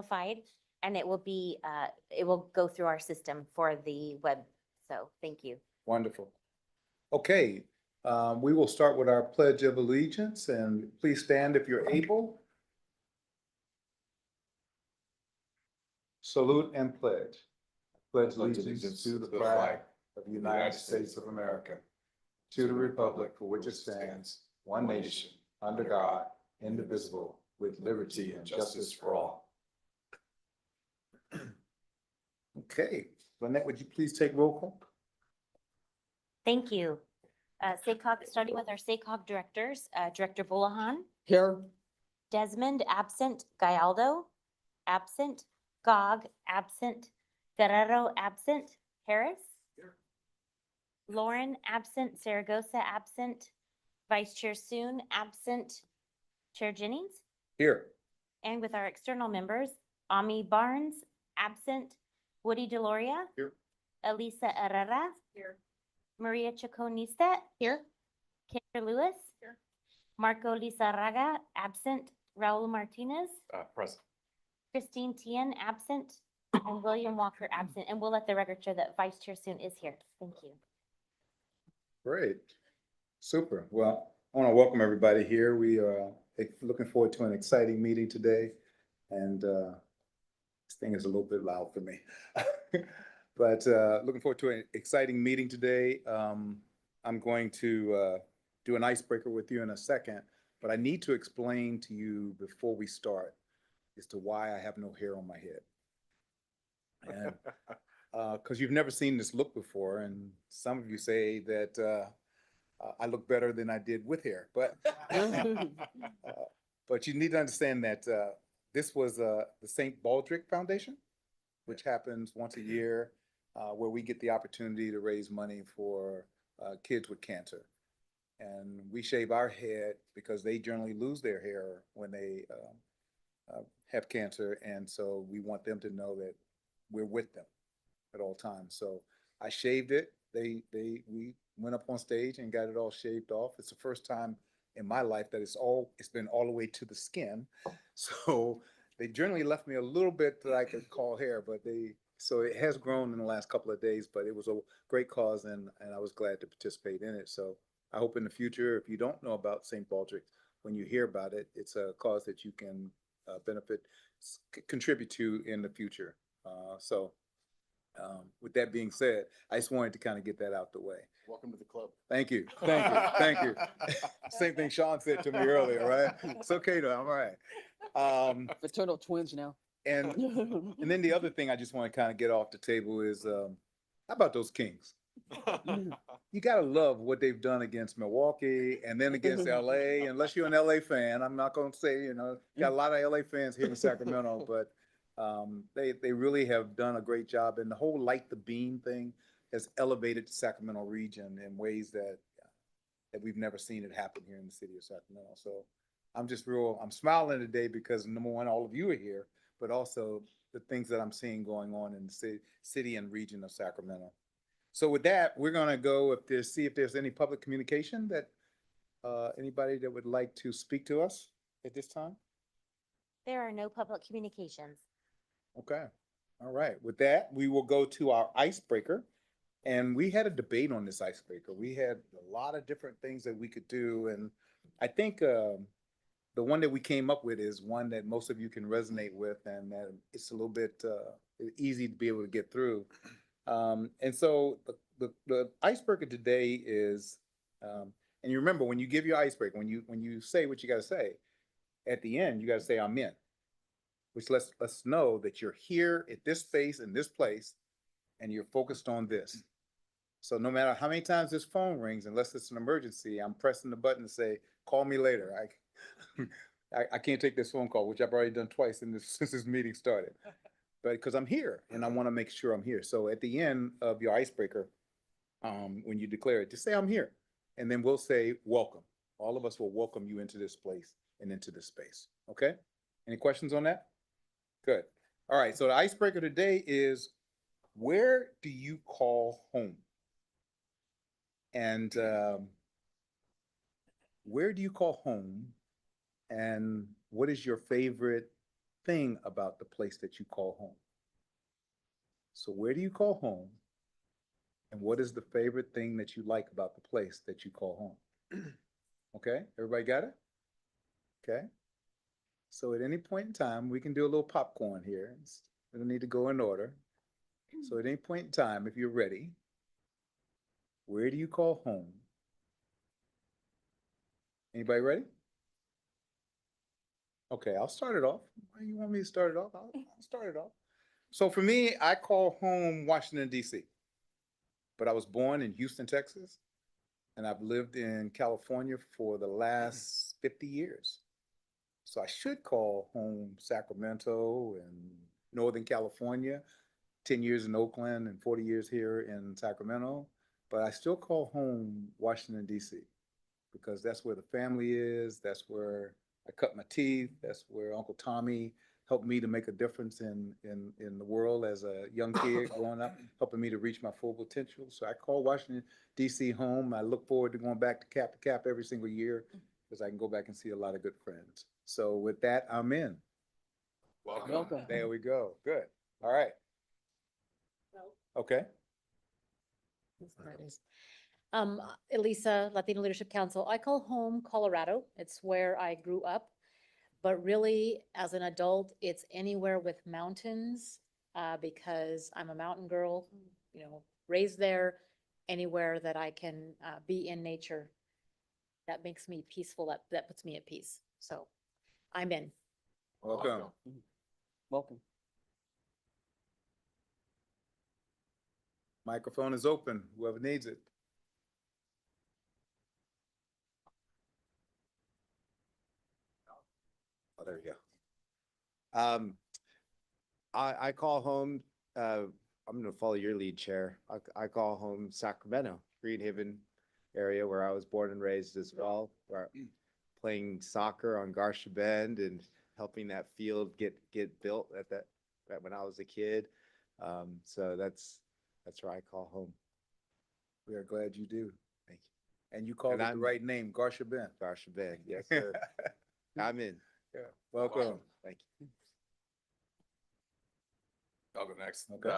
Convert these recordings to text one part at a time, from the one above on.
simplified, and it will go through our system for the web. So thank you. Wonderful. Okay, we will start with our Pledge of Allegiance, and please stand if you're able. Salute and pledge. Pledge allegiance to the flag of the United States of America, to the republic for which it stands, one nation, under God, indivisible, with liberty and justice for all. Okay, Lynette, would you please take roll call? Thank you. SACOG, starting with our SACOG directors, Director Bulahan, Here. Desmond, absent, Gallardo, absent, Gog, absent, Guerrero, absent, Harris. Lauren, absent, Zaragoza, absent, Vice Chair Soon, absent, Chair Jennings. Here. And with our external members, Ami Barnes, absent, Woody Deloria. Here. Elisa Herrera. Here. Maria Chaconista. Here. Kendra Lewis. Here. Marco Lizarraga, absent, Raul Martinez. Present. Christine Tien, absent, and William Walker, absent. And we'll let the record show that Vice Chair Soon is here. Thank you. Great. Super. Well, I want to welcome everybody here. We are looking forward to an exciting meeting today. And this thing is a little bit loud for me. But looking forward to an exciting meeting today. I'm going to do an icebreaker with you in a second, but I need to explain to you before we start as to why I have no hair on my head. And because you've never seen this look before, and some of you say that I look better than I did with hair, but but you need to understand that this was the St. Baldrick Foundation, which happens once a year, where we get the opportunity to raise money for kids with cancer. And we shave our head because they generally lose their hair when they have cancer, and so we want them to know that we're with them at all times. So I shaved it. We went up on stage and got it all shaved off. It's the first time in my life that it's been all the way to the skin. So they generally left me a little bit that I could call hair, but so it has grown in the last couple of days, but it was a great cause, and I was glad to participate in it. So I hope in the future, if you don't know about St. Baldrick, when you hear about it, it's a cause that you can contribute to in the future. With that being said, I just wanted to kind of get that out the way. Welcome to the club. Thank you. Thank you. Thank you. Same thing Sean said to me earlier, right? It's okay though. I'm all right. Fraternal twins now. And then the other thing I just want to kind of get off the table is, how about those Kings? You gotta love what they've done against Milwaukee and then against LA. Unless you're an LA fan, I'm not gonna say, got a lot of LA fans here in Sacramento, but they really have done a great job. And the whole Light the Beam thing has elevated the Sacramento region in ways that we've never seen it happen here in the city of Sacramento. So I'm smiling today because number one, all of you are here, but also the things that I'm seeing going on in the city and region of Sacramento. So with that, we're gonna go see if there's any public communication that anybody that would like to speak to us at this time. There are no public communications. Okay. All right. With that, we will go to our icebreaker. And we had a debate on this icebreaker. We had a lot of different things that we could do. And I think the one that we came up with is one that most of you can resonate with, and that it's a little bit easy to be able to get through. And so the icebreaker today is, and you remember when you give your icebreaker, when you say what you got to say, at the end, you got to say, I'm in, which lets us know that you're here at this space, in this place, and you're focused on this. So no matter how many times this phone rings, unless it's an emergency, I'm pressing the button to say, call me later. I can't take this phone call, which I've already done twice since this meeting started. But because I'm here and I want to make sure I'm here. So at the end of your icebreaker, when you declare it, just say I'm here. And then we'll say, welcome. All of us will welcome you into this place and into this space. Okay? Any questions on that? Good. All right. So the icebreaker today is, where do you call home? And where do you call home? And what is your favorite thing about the place that you call home. So where do you call home? And what is the favorite thing that you like about the place that you call home? Okay, everybody got it? Okay. So at any point in time, we can do a little popcorn here. We don't need to go in order. So at any point in time, if you're ready, where do you call home? Anybody ready? Okay, I'll start it off. Why you want me to start it off? I'll start it off. So for me, I call home Washington, D.C. But I was born in Houston, Texas, and I've lived in California for the last 50 years. So I should call home Sacramento and Northern California, 10 years in Oakland and 40 years here in Sacramento. But I still call home Washington, D.C. because that's where the family is. That's where I cut my teeth. That's where Uncle Tommy helped me to make a difference in the world as a young kid growing up, helping me to reach my full potential. So I call Washington, D.C. home. I look forward to going back to Cap every single year because I can go back and see a lot of good friends. So with that, I'm in. Welcome. There we go. Good. All right. Okay. Elisa, Latino Leadership Council. I call home Colorado. It's where I grew up. But really, as an adult, it's anywhere with mountains, because I'm a mountain girl, raised there. Anywhere that I can be in nature, that makes me peaceful. That puts me at peace. So I'm in. Welcome. Welcome. Microphone is open, whoever needs it. Oh, there you go. I call home, I'm gonna follow your lead, Chair. I call home Sacramento, Greenhaven area where I was born and raised as well, where playing soccer on Garsha Bend and helping that field get built when I was a kid. So that's where I call home. We are glad you do. Thank you. And you called And it the I'm- right name, Garsha Ben. Garsha Bend, yes, sir. I'm in. Yeah, welcome. Thank you. I'll go next. Okay.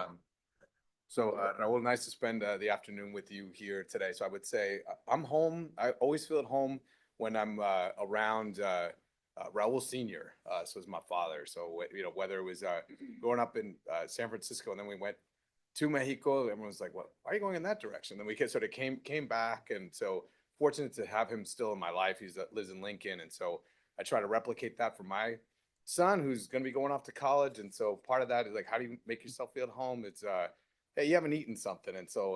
Raul, nice to spend the afternoon with you here today. So I would say I'm home. I always feel at home when I'm around Raul Senior. So is my father. So whether it was growing up in San Francisco and then we went to Mexico, everyone was like, "What? Why are you going in that direction?" Then we sort of came back, and so fortunate to have him still in my life. He lives in Lincoln, and so I try to replicate that for my son who's going to be going off to college. And so part of that is like, how do you make yourself feel at home? It's hey, you haven't eaten something, and so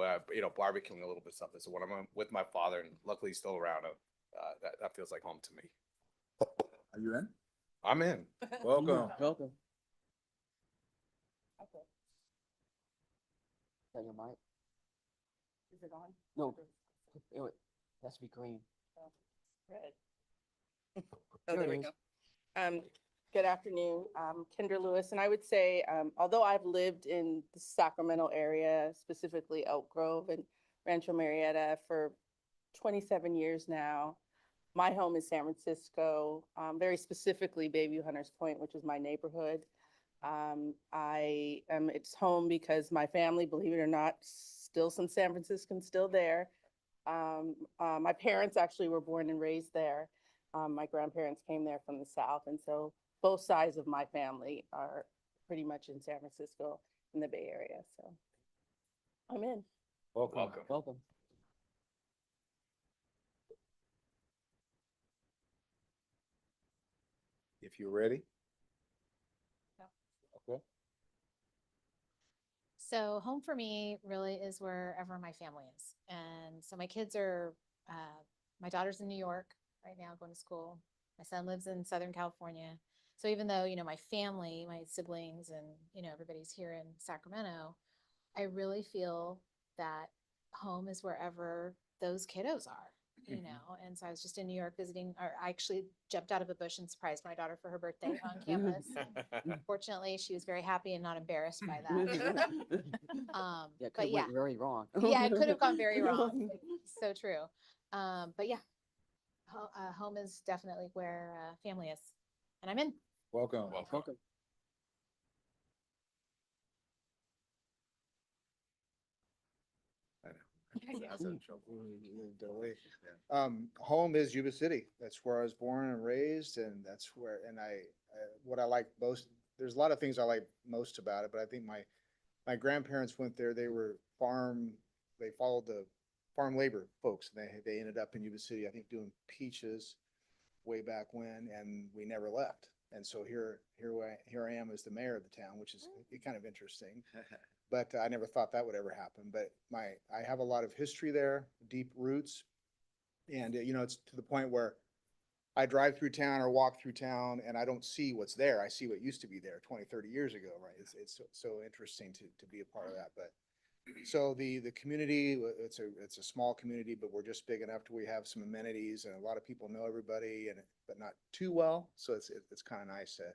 barbecuing a little bit of something. So when I'm with my father, and luckily he's still around, that feels like home to me. Are you in? I'm in. Welcome. Welcome. Is that your mic? Is it on? No, it has to be green. Red. Oh, There there it we is. go. Good afternoon, Kendra Lewis, and I would say, although I've lived in the Sacramento area, specifically Elk Grove and Rancho Marietta for 27 years now, my home is San Francisco, very specifically Bayview Hunters Point, which is my neighborhood. It's home because my family, believe it or not, still some San Franciscans still there. My parents actually were born and raised there. My grandparents came there from the South, and so both sides of my family are pretty much in San Francisco in the Bay Area, so I'm in. Welcome. Welcome. If you're ready. Okay. So home for me really is wherever my family is. And so my kids are, my daughter's in New York right now going to school. My son lives in Southern California. So even though, my family, my siblings and, everybody's here in Sacramento, I really feel that home is wherever those kiddos are, And so I was just in New York visiting, or I actually jumped out of a bush and surprised my daughter for her birthday on campus. Fortunately, she was very happy and not embarrassed by that. Yeah, But could yeah, went very wrong. yeah, it could have gone very wrong. So true. But yeah, home is definitely where family is, and I'm in. Welcome. Welcome. Welcome. Home is Yuba City. That's where I was born and raised, and that's where, and what I like most, there's a lot of things I like most about it, but I think my grandparents went there, they followed the farm labor folks, and they ended up in Yuba City, I think doing peaches way back when, and we never left. And so here I am as the mayor of the town, which is kind of interesting. But I never thought that would ever happen. But I have a lot of history there, deep roots. And, it's to the point where I drive through town or walk through town and I don't see what's there. I see what used to be there 20, 30 years ago, right? It's so interesting to be a part of that. But so the community, it's a small community, but we're just big enough to we have some amenities and a lot of people know everybody but not too well. So it's kind of nice to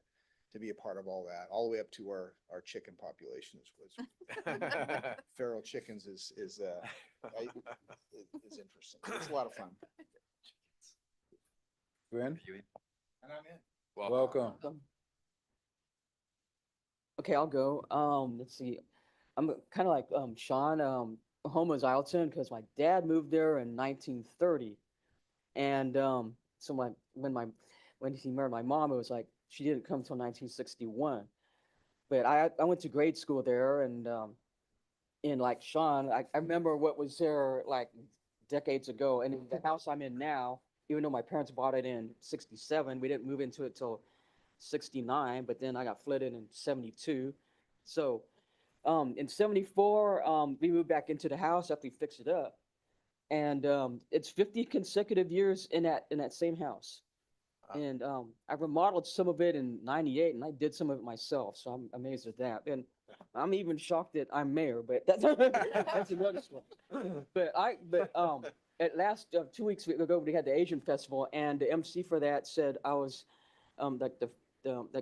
be a part of all that, all the way up to our chicken population was feral chickens is interesting. It's a lot of fun. Gwen, And I'm in. welcome. Okay, I'll go. Let's see. I'm kind of like Sean. Home was Ileton because my dad moved there in 1930, and so when he married my mom, it was like she didn't come till 1961. But I went to grade school there, and in like Sean, I remember what was there like decades ago, and in the house I'm in now, even though my parents bought it in '67, we didn't move into it till '69. But then I got flooded in '72, so. In '74, we moved back into the house after we fixed it up, and it's 50 consecutive years in that same house. And I remodeled some of it in '98, and I did some of it myself, so I'm amazed at that. And I'm even shocked that I'm mayor, but that's another story. But at last 2 weeks ago, we had the Asian festival, and the MC for that said I was like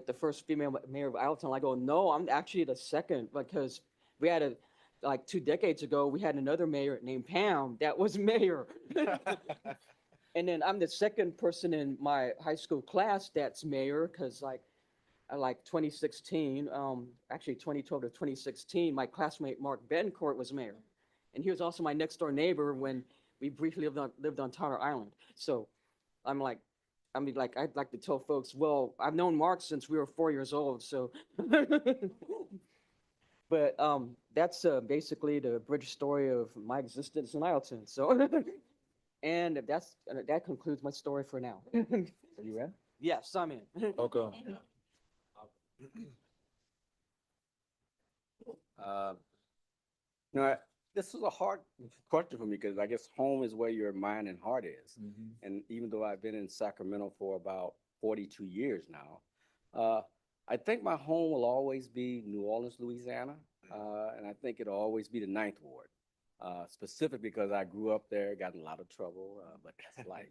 the first female mayor of Ileton. I go, no, I'm actually the second, because we had like 2 decades ago, we had another mayor named Pam that was mayor. And then I'm the second person in my high school class that's mayor, because like 2016, actually 2012 to 2016, my classmate Mark Bencourt was mayor. And he was also my next door neighbor when we briefly lived on Tonner Island. So I'd like to tell folks, well, I've known Mark since we were 4 years old, so. But that's basically the bridge story of my existence in Ileton. So, and that concludes my story for now. Are you ready? Yes, I'm in. Welcome. Uh, this is a hard question for me because I guess home is where your mind and heart is. And even though I've been in Sacramento for about 42 years now, I think my home will always be New Orleans, Louisiana. And I think it'll always be the Ninth Ward, specifically because I grew up there, got in a lot of trouble, but that's life.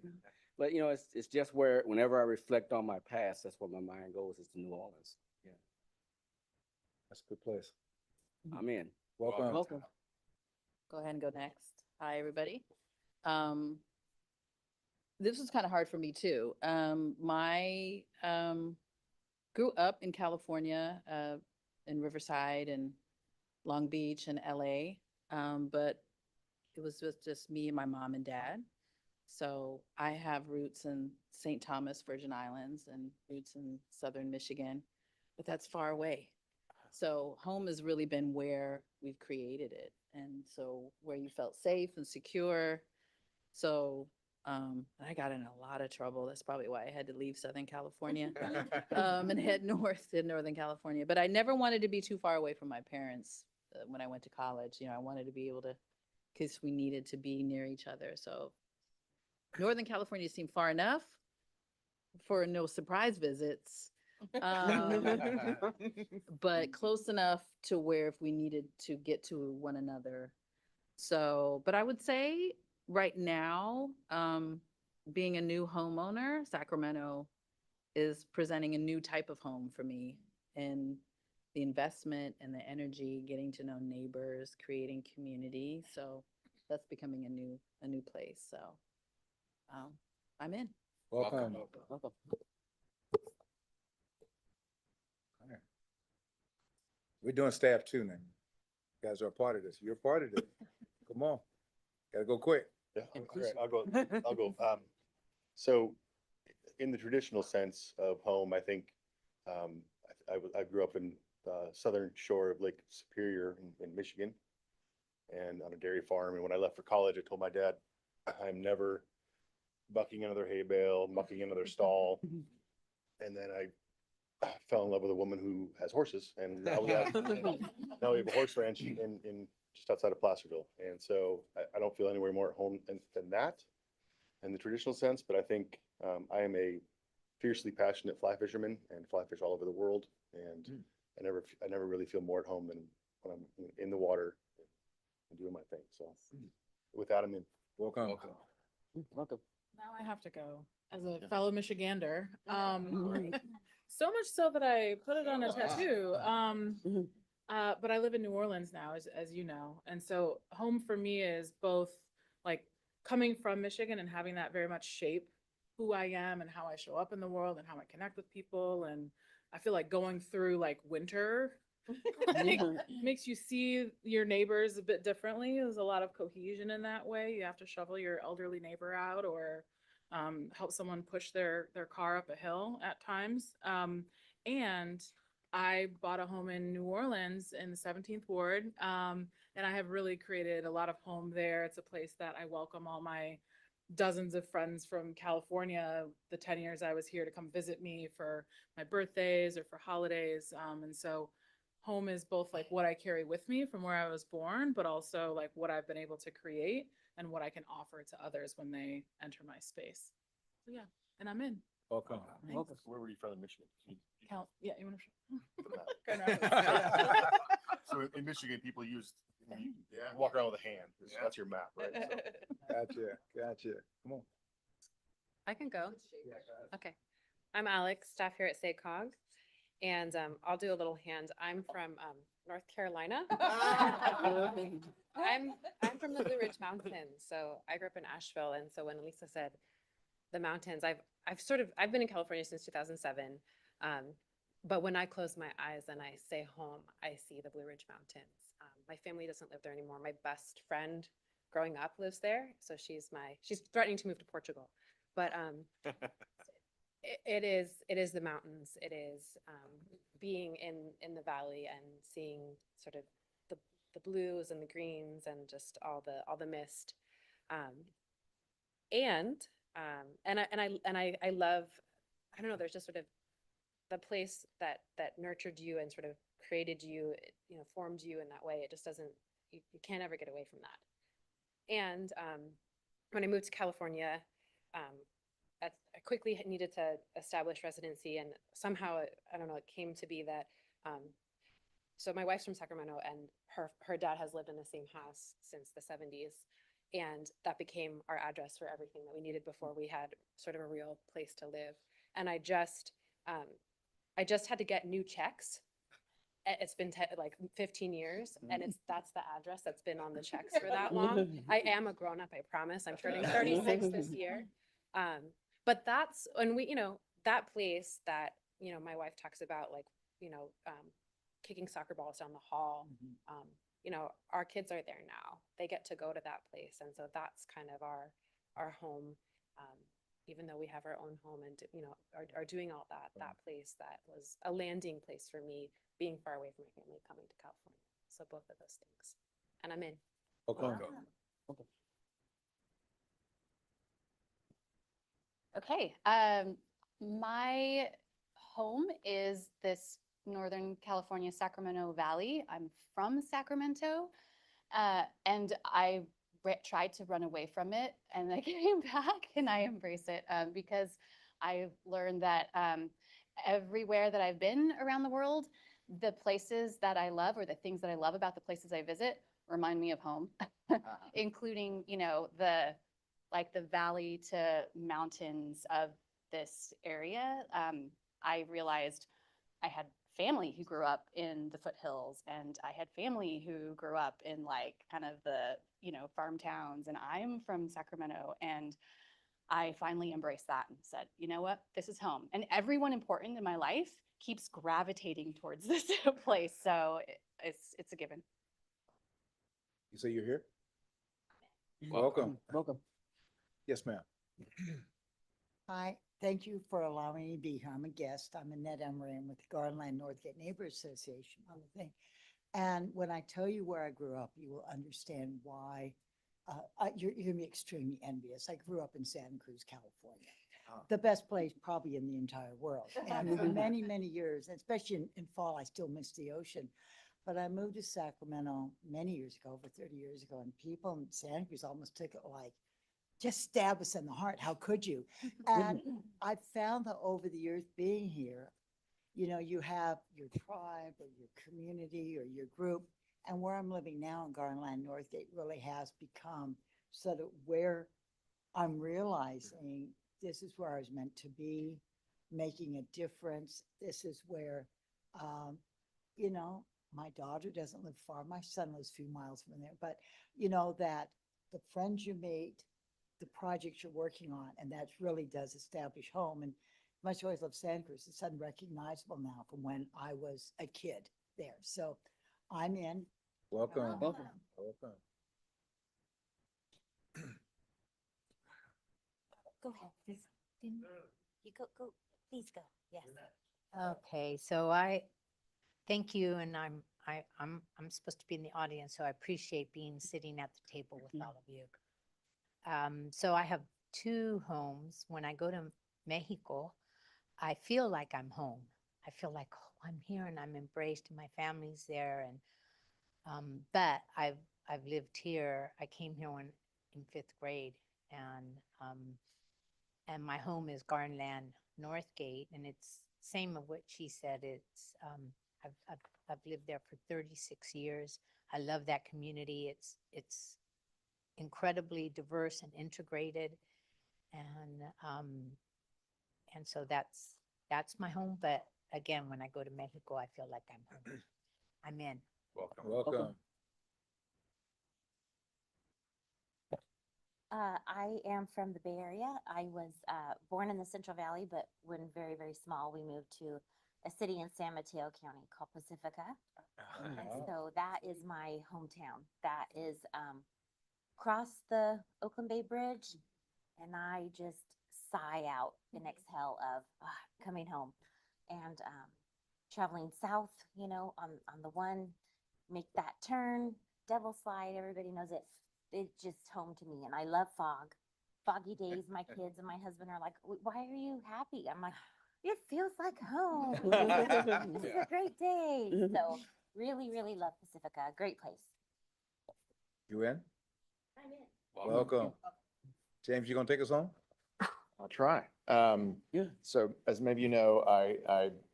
But it's just where whenever I reflect on my past, that's where my mind goes, is to New Orleans. Yeah, That's a good place. I'm in. Welcome. Welcome. Go ahead and go next. Hi, everybody. This was kind of hard for me too. My grew up in California, in Riverside and Long Beach and LA, but it was just me and my mom and dad. So I have roots in St. Thomas, Virgin Islands, and roots in Southern Michigan, but that's far away. So home has really been where we've created it. And so where you felt safe and secure. So I got in a lot of trouble. That's probably why I had to leave Southern California and head north to Northern California. But I never wanted to be too far away from my parents when I went to college. I wanted to be able to, because we needed to be near each other. So Northern California seemed far enough for no surprise visits. But close enough to where if we needed to get to one another. So, but I would say right now, being a new homeowner, Sacramento is presenting a new type of home for me, and the investment and the energy, getting to know neighbors, creating community. So that's becoming a new place. So I'm in. Welcome. Welcome. We're doing staff too now. You guys are a part of this. You're a part of this. Come on. Gotta go quick. Yeah, Inclusive. I'll go, I'll go. So in the traditional sense of home, I think, I grew up in the southern shore of Lake Superior in Michigan and on a dairy farm. And when I left for college, I told my dad, I'm never bucking another hay bale, mucking another stall. And then I fell in love with a woman who has horses, and now we have a horse ranch in just outside of Placerville. And so I don't feel anywhere more at home than that in the traditional sense, but I think I am a fiercely passionate fly fisherman and fly fish all over the world. And I never really feel more at home than when I'm in the water and doing my thing. So with that, I'm in. Welcome. Welcome. Now I have to go as a fellow Michigander. So much so that I put it on a tattoo. But I live in New Orleans now, as you know. And so home for me is both like coming from Michigan and having that very much shape who I am and how I show up in the world and how I connect with people. And I feel like going through like winter like, makes you see your neighbors a bit differently. There's a lot of cohesion in that way. You have to shovel your elderly neighbor out or help someone push their car up a hill at times. And I bought a home in New Orleans in the 17th Ward. And I have really created a lot of home there. It's a place that I welcome all my dozens of friends from California, the 10 years I was here, to come visit me for my birthdays or for holidays. And so home is both like what I carry with me from where I was born, but also like what I've been able to create and what I can offer to others when they enter my space. So yeah, and I'm in. Welcome. Welcome. Where were you from in Michigan? Yeah, you want So in Michigan, people use, you walk around with a hand. That's your map, right? So- Gotcha. Come on. I can go. Okay. I'm Alex, staff here at SACOG, and I'll do a little hand. I'm from North Carolina. I'm from the Blue Ridge Mountains, so I grew up in Asheville, and so when Lisa said the mountains, I've been in California since 2007. But when I close my eyes and I say home, I see the Blue Ridge Mountains. My family doesn't live there anymore. My best friend growing up lives there, so she's threatening to move to Portugal. But it is the mountains. It is being in the valley and seeing sort of the blues and the greens and just all the mist. And I love, I don't know, there's just sort of the place that nurtured you and sort of created you, formed you in that way. It just doesn't, you can't ever get away from that. And when I moved to California, I quickly needed to establish residency, and somehow, I don't know, it came to be that, so my wife's from Sacramento, and her dad has lived in the same house since the 70s. And that became our address for everything that we needed before we had sort of a real place to live. And I just had to get new checks. It's been like 15 years, and that's the address that's been on the checks for that long. I am a grown up, I promise. I'm turning 36 this year. But that's, and that place that, my wife talks about, like, kicking soccer balls down the hall. Our kids are there now. They get to go to that place. And so that's kind of our home. Even though we have our own home and, are doing all that place that was a landing place for me, being far away from my family, coming to California. So both of those things. And I'm in. Welcome. Okay, my home is this Northern California, Sacramento Valley. I'm from Sacramento, and I tried to run away from it, and I came back and I embrace it because I've learned that everywhere that I've been around the world, the places that I love or the things that I love about the places I visit remind me of home, including, the valley to mountains of this area. I realized I had family who grew up in the foothills, and I had family who grew up in kind of the, farm towns, and I'm from Sacramento, and I finally embraced that and said, you know what, this is home. And everyone important in my life keeps gravitating towards this place. So it's a given. You say you're here? Welcome. Welcome. Yes, ma'am. Hi, thank you for allowing me to be here. I'm a guest. I'm Annette Emery. I'm with the Garland Northgate Neighborhood Association on the thing. And when I tell you where I grew up, you will understand why you're gonna be extremely envious. I grew up in Santa Cruz, California. The best place probably in the entire world. And for many, many years, especially in fall, I still miss the ocean. But I moved to Sacramento many years ago, over 30 years ago, and people in Santa Cruz almost took it like, just stab us in the heart. How could you? And I found that over the years being here, you know, you have your tribe or your community or your group. And where I'm living now in Garland Northgate really has become so that where I'm realizing this is where I was meant to be, making a difference. This is where, you know, my daughter doesn't live far. My son lives a few miles from there, but you know that the friends you meet, the projects you're working on, and that really does establish home. And much as I always love Santa Cruz, it's unrecognizable now from when I was a kid there. So I'm in. Welcome. Welcome. Welcome. Go ahead. please. You go, please go. Yes. Okay, so thank you, and I'm supposed to be in the audience, so I appreciate being sitting at the table with all of you. So I have two homes. When I go to Mexico, I feel like I'm home. I feel like, oh, I'm here and I'm embraced and my family's there. And but I've lived here. I came here in 5th grade, and my home is Garland Northgate, and it's same of what she said. It's I've lived there for 36 years. I love that community. It's incredibly diverse and integrated, and so that's my home. But again, when I go to Mexico, I feel like I'm home. I'm in. Welcome. Welcome. I am from the Bay Area. I was born in the Central Valley, but when very, very small, we moved to a city in San Mateo County called Pacifica. And so that is my hometown. That is across the Oakland Bay Bridge. And I just sigh out and exhale of coming home and traveling south, you know, on the one, make that turn, Devil Slide, everybody knows it. It's just home to me. And I love fog. Foggy days, my kids and my husband are like, why are you happy? I'm like, it feels like home. This is a great day. So really, really love Pacifica. Great place. You in? I'm in. Welcome. James, you gonna take us home? I'll try. Yeah. So as maybe you know,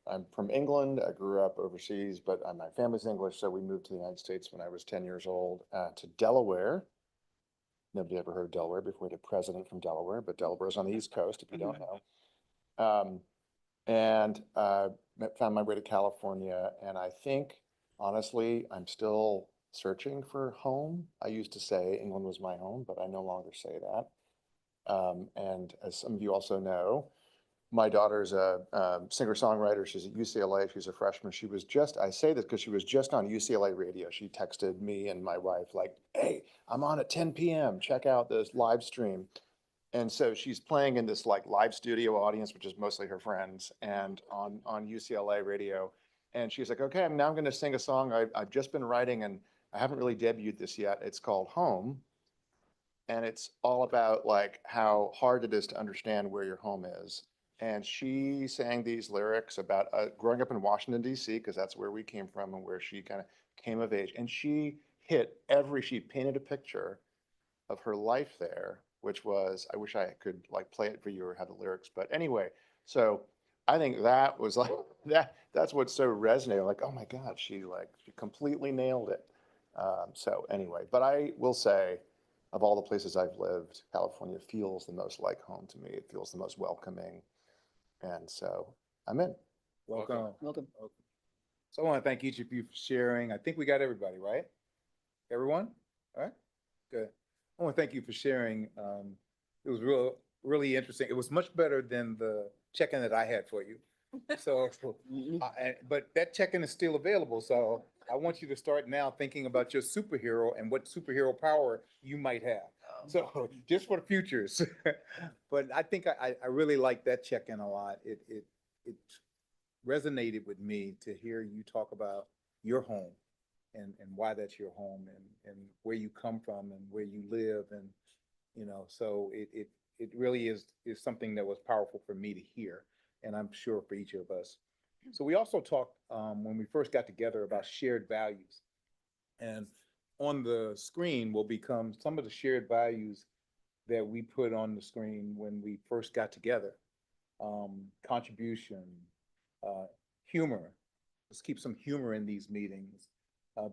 I'm from England. I grew up overseas, but my family's English, so we moved to the United States when I was 10 years old, to Delaware. Nobody ever heard of Delaware before. We had a president from Delaware, but Delaware's on the East Coast, if you don't know. And found my way to California, and I think, honestly, I'm still searching for home. I used to say England was my home, but I no longer say that. And as some of you also know, my daughter's a singer-songwriter. She's at UCLA. She's a freshman. She was just, I say this because she was just on UCLA radio. She texted me and my wife like, hey, I'm on at 10 p.m. Check out this live stream. And so she's playing in this like live studio audience, which is mostly her friends, and on UCLA radio. And she's like, okay, now I'm going to sing a song I've just been writing, and I haven't really debuted this yet. It's called Home. And it's all about like how hard it is to understand where your home is. And she sang these lyrics about growing up in Washington, D.C., because that's where we came from and where she kind of came of age. And she she painted a picture of her life there, which was, I wish I could like play it for you or have the lyrics. But anyway, so I think that was like, that's what's so resonating. Like, oh my God, she completely nailed it. So anyway, but I will say, of all the places I've lived, California feels the most like home to me. It feels the most welcoming. And so I'm in. Welcome. Welcome. So I want to thank each of you for sharing. I think we got everybody, right? Everyone? All right, good. I want to thank you for sharing. It was really interesting. It was much better than the check-in that I had for you. So, but that check-in is still available. So I want you to start now thinking about your superhero and what superhero power you might have. So just for the futures. But I think I really like that check-in a lot. It resonated with me to hear you talk about your home and why that's your home and where you come from and where you live. And, so it really is something that was powerful for me to hear, and I'm sure for each of us. So we also talked, when we first got together, about shared values. And on the screen will become some of the shared values that we put on the screen when we first got together. Contribution, humor. Let's keep some humor in these meetings.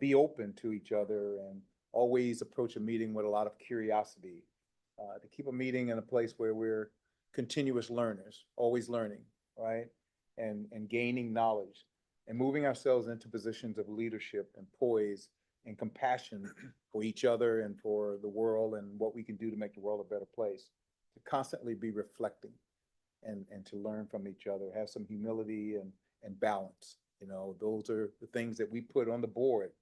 Be open to each other and always approach a meeting with a lot of curiosity. To keep a meeting in a place where we're continuous learners, always learning, right? And gaining knowledge and moving ourselves into positions of leadership and poise and compassion for each other and for the world and what we can do to make the world a better place. To constantly be reflecting and to learn from each other, have some humility and balance. Those are the things that we put on the board.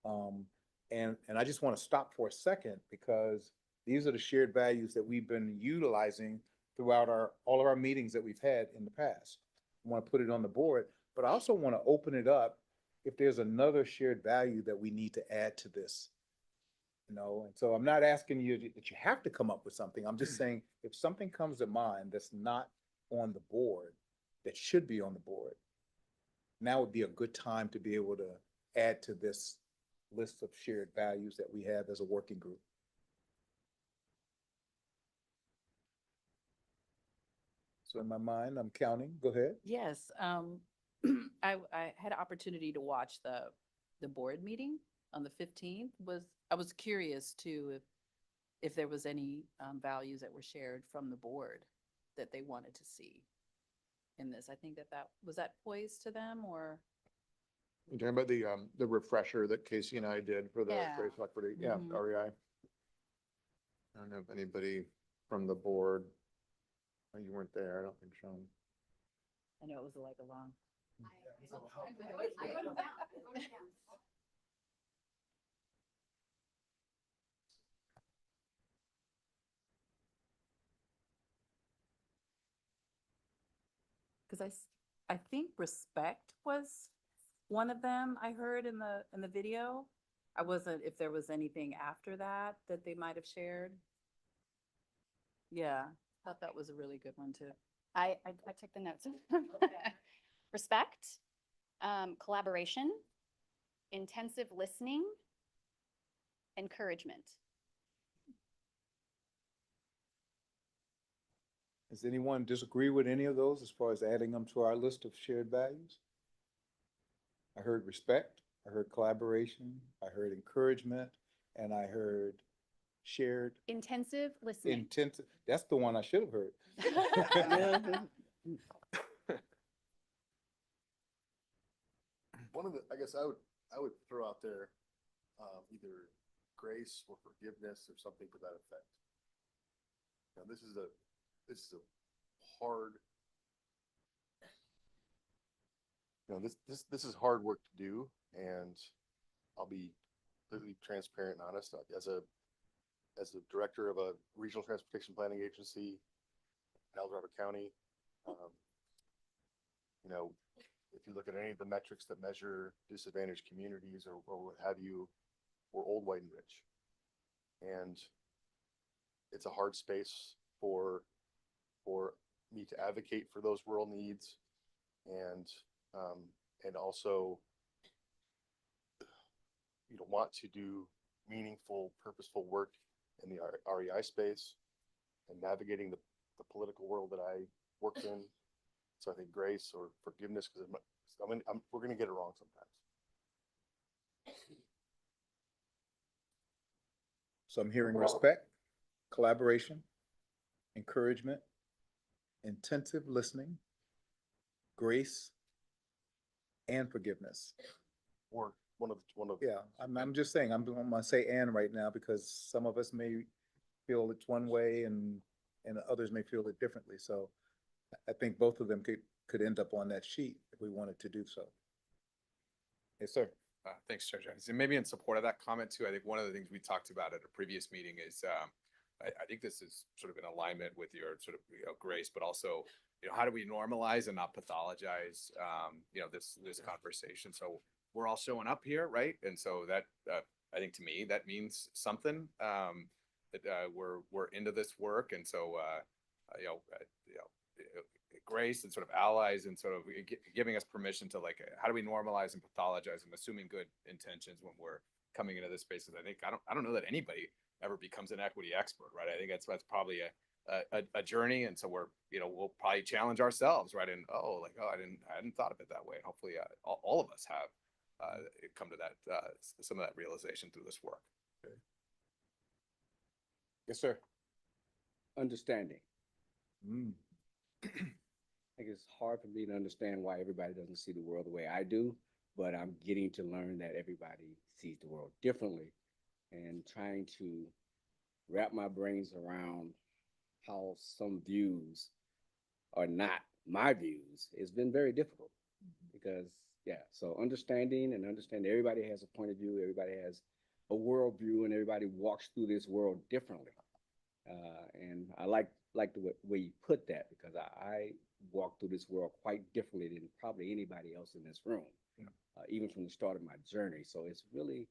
And I just want to stop for a second, because these are the shared values that we've been utilizing throughout all of our meetings that we've had in the past. I want to put it on the board, but I also want to open it up if there's another shared value that we need to add to this. And so I'm not asking you that you have to come up with something. I'm just saying, if something comes to mind that's not on the board, that should be on the board, now would be a good time to be able to add to this list of shared values that we have as a working group. So in my mind, I'm counting. Go ahead. Yes, I had an opportunity to watch the board meeting on the 15th. I was curious too, if there was any values that were shared from the board that they wanted to see in this. I think that was that poised to them, or? You're talking about the refresher that Casey and I did for the Yeah. Grace Equity, yeah, Mhm. REI. I don't know if anybody from the board, oh, you weren't there, I don't think, Sean. I know it was like a long. Because I think respect was one of them I heard in the video. I wasn't, if there was anything after that they might have shared. Yeah, thought that was a really good one too. I took the notes. Respect, collaboration, intensive listening, encouragement. Does anyone disagree with any of those as far as adding them to our list of shared values? I heard respect, I heard collaboration, I heard encouragement, and I heard shared Intensive listening. intensive. That's the one I should have heard. One of the, I guess I would throw out there, either grace or forgiveness or something to that effect. Now, this is a hard, this is hard work to do, and I'll be completely transparent and honest. As a director of a regional transportation planning agency in El Dorado County, if you look at any of the metrics that measure disadvantaged communities or what have you, we're old, white, and rich. And it's a hard space for me to advocate for those rural needs and also want to do meaningful, purposeful work in the REI space and navigating the political world that I work in. So I think grace or forgiveness, because we're going to get it wrong sometimes. So I'm hearing respect, collaboration, encouragement, intensive listening, grace, and forgiveness. Or one of Yeah, I'm just saying, I'm gonna say "and" right now, because some of us may feel it's one way and others may feel it differently. So I think both of them could end up on that sheet if we wanted to do so. Yes, sir. Thanks, Chair Jones. And maybe in support of that comment too, I think one of the things we talked about at a previous meeting is I think this is sort of in alignment with your sort of, grace, but also, how do we normalize and not pathologize, this conversation? So we're all showing up here, right? And so that, I think to me, that means something, that, we're into this work. And so, grace and sort of allies and sort of giving us permission to like, how do we normalize and pathologize and assuming good intentions when we're coming into this space? I think, I don't know that anybody ever becomes an equity expert, right? I think that's probably a journey. And so we'll probably challenge ourselves, right? And, I hadn't thought of it that way. And hopefully, all of us have, come to that, some of that realization through this work. Yes, sir. Understanding. Mm. I think it's hard for me to understand why everybody doesn't see the world the way I do, but I'm getting to learn that everybody sees the world differently and trying to wrap my brains around how some views are not my views. It's been very difficult because, so understanding everybody has a point of view, everybody has a worldview, and everybody walks through this world differently. And I like the way you put that, because I walk through this world quite differently than probably anybody else in this room, even from the start of my journey. So it's really,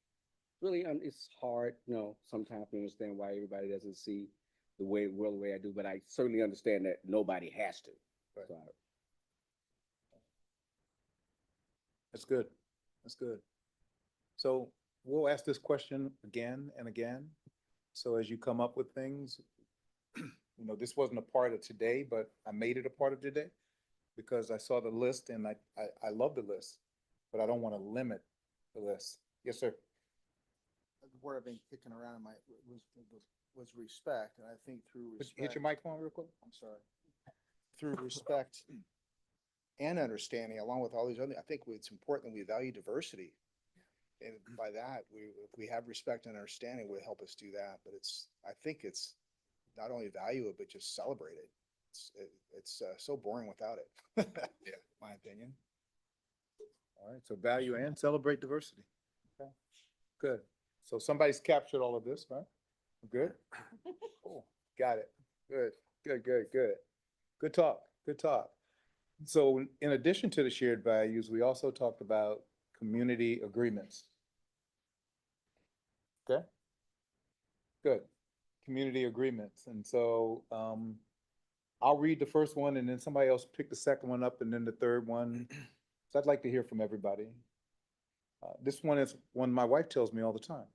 it's hard, sometimes to understand why everybody doesn't see the world the way I do, but I certainly understand that nobody has to. Right. So, That's good. That's good. So we'll ask this question again and again. So as you come up with things, this wasn't a part of today, but I made it a part of today because I saw the list and I love the list, but I don't want to limit the list. Yes, sir. The word I've been kicking around in was respect, and I think through respect. Hit your microphone real quick. I'm sorry. Through respect and understanding, along with all these other, I think it's important that we value diversity. And by that, if we have respect and understanding, will help us do that. But I think it's not only value it, but just celebrate it. It's so boring without it. Yeah, my opinion. All right, so value and celebrate diversity. Okay, good. So somebody's captured all of this, right? Good? Cool, got it. Good. Good talk, good talk. So in addition to the shared values, we also talked about community agreements. Okay? Good. Community agreements. And so I'll read the first one and then somebody else pick the second one up and then the third one. So I'd like to hear from everybody. This one is one my wife tells me all the time.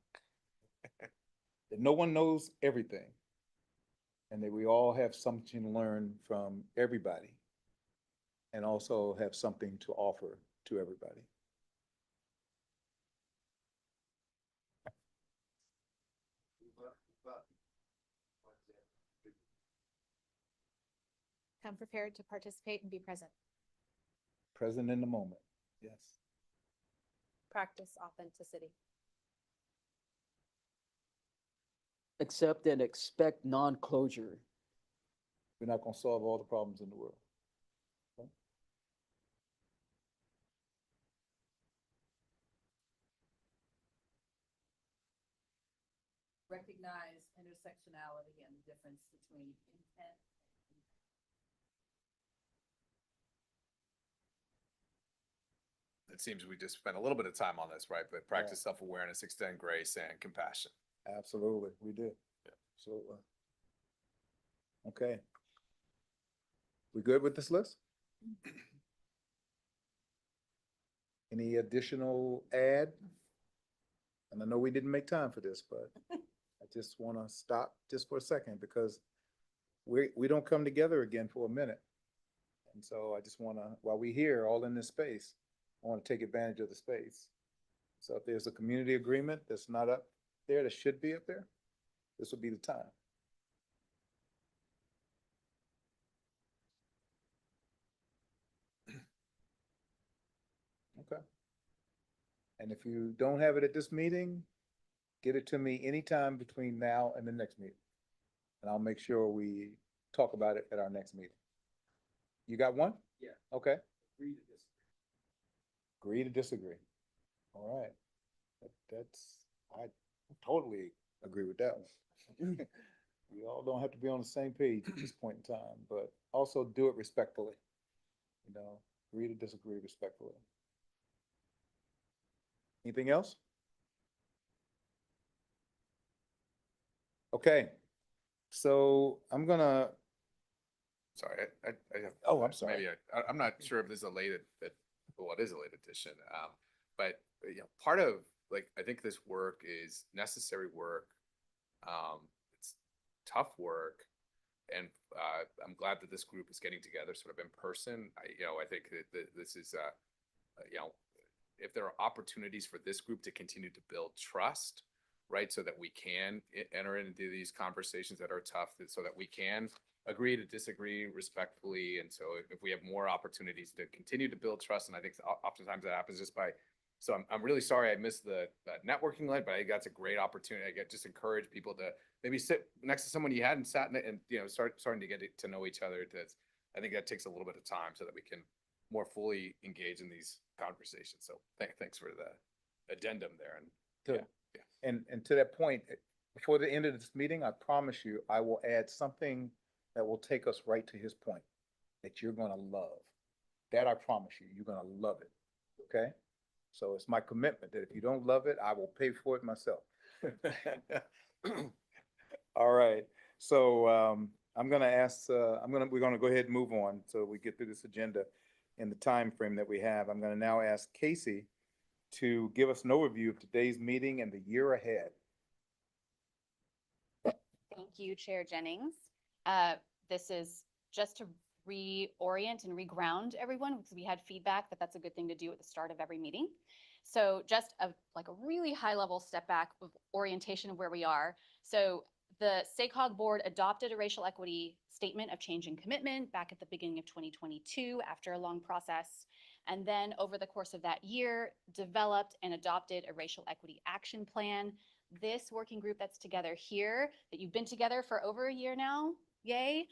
That no one knows everything. And that we all have something to learn from everybody. And also have something to offer to everybody. Come prepared to participate and be present. Present in the moment, yes. Practice authenticity. Accept and expect non-closure. We're not gonna solve all the problems in the world. Okay? Recognize intersectionality and the difference between intent. It seems we just spent a little bit of time on this, right? But practice self-awareness, extend grace and compassion. Absolutely, we did. Yeah. Absolutely. Okay. We good with this list? Any additional add? And I know we didn't make time for this, but I just want to stop just for a second because we don't come together again for a minute. And so I just want to, while we're here all in this space, I want to take advantage of the space. So if there's a community agreement that's not up there, that should be up there, this would be the time. Okay. And if you don't have it at this meeting, get it to me anytime between now and the next meeting. And I'll make sure we talk about it at our next meeting. You got one? Yeah. Okay. Agree to disagree. Agree to disagree. All right. I totally agree with that one. We all don't have to be on the same page at this point in time, but also do it respectfully. You know, agree to disagree respectfully. Anything else? Okay, so I'm gonna, Sorry, I have. Oh, I'm sorry. Maybe I'm not sure if this is a late, well, it is a late addition. But you know, part of, like, I think this work is necessary work. It's tough work. And I'm glad that this group is getting together sort of in person. I think that this is, if there are opportunities for this group to continue to build trust, right, so that we can enter into these conversations that are tough, so that we can agree to disagree respectfully. And so if we have more opportunities to continue to build trust, and I think oftentimes that happens just by, so I'm really sorry I missed the networking line, but I think that's a great opportunity. Just encourage people to maybe sit next to someone you hadn't sat and starting to get to know each other. I think that takes a little bit of time so that we can more fully engage in these conversations. So thanks for the addendum there. And Good. And to that point, before the end of this meeting, I promise you, I will add something that will take us right to his point that you're gonna love. That I promise you, you're gonna love it, okay? So it's my commitment that if you don't love it, I will pay for it myself. All right, so I'm gonna ask, we're gonna go ahead and move on so we get through this agenda in the time frame that we have. I'm gonna now ask Casey to give us an overview of today's meeting and the year ahead. Thank you, Chair Jennings. This is just to reorient and reground everyone because we had feedback that that's a good thing to do at the start of every meeting. So just a really high level step back of orientation of where we are. So the SACOG board adopted a racial equity statement of change and commitment back at the beginning of 2022 after a long process. And then over the course of that year, developed and adopted a racial equity action plan. This working group that's together here, that you've been together for over a year now, yay.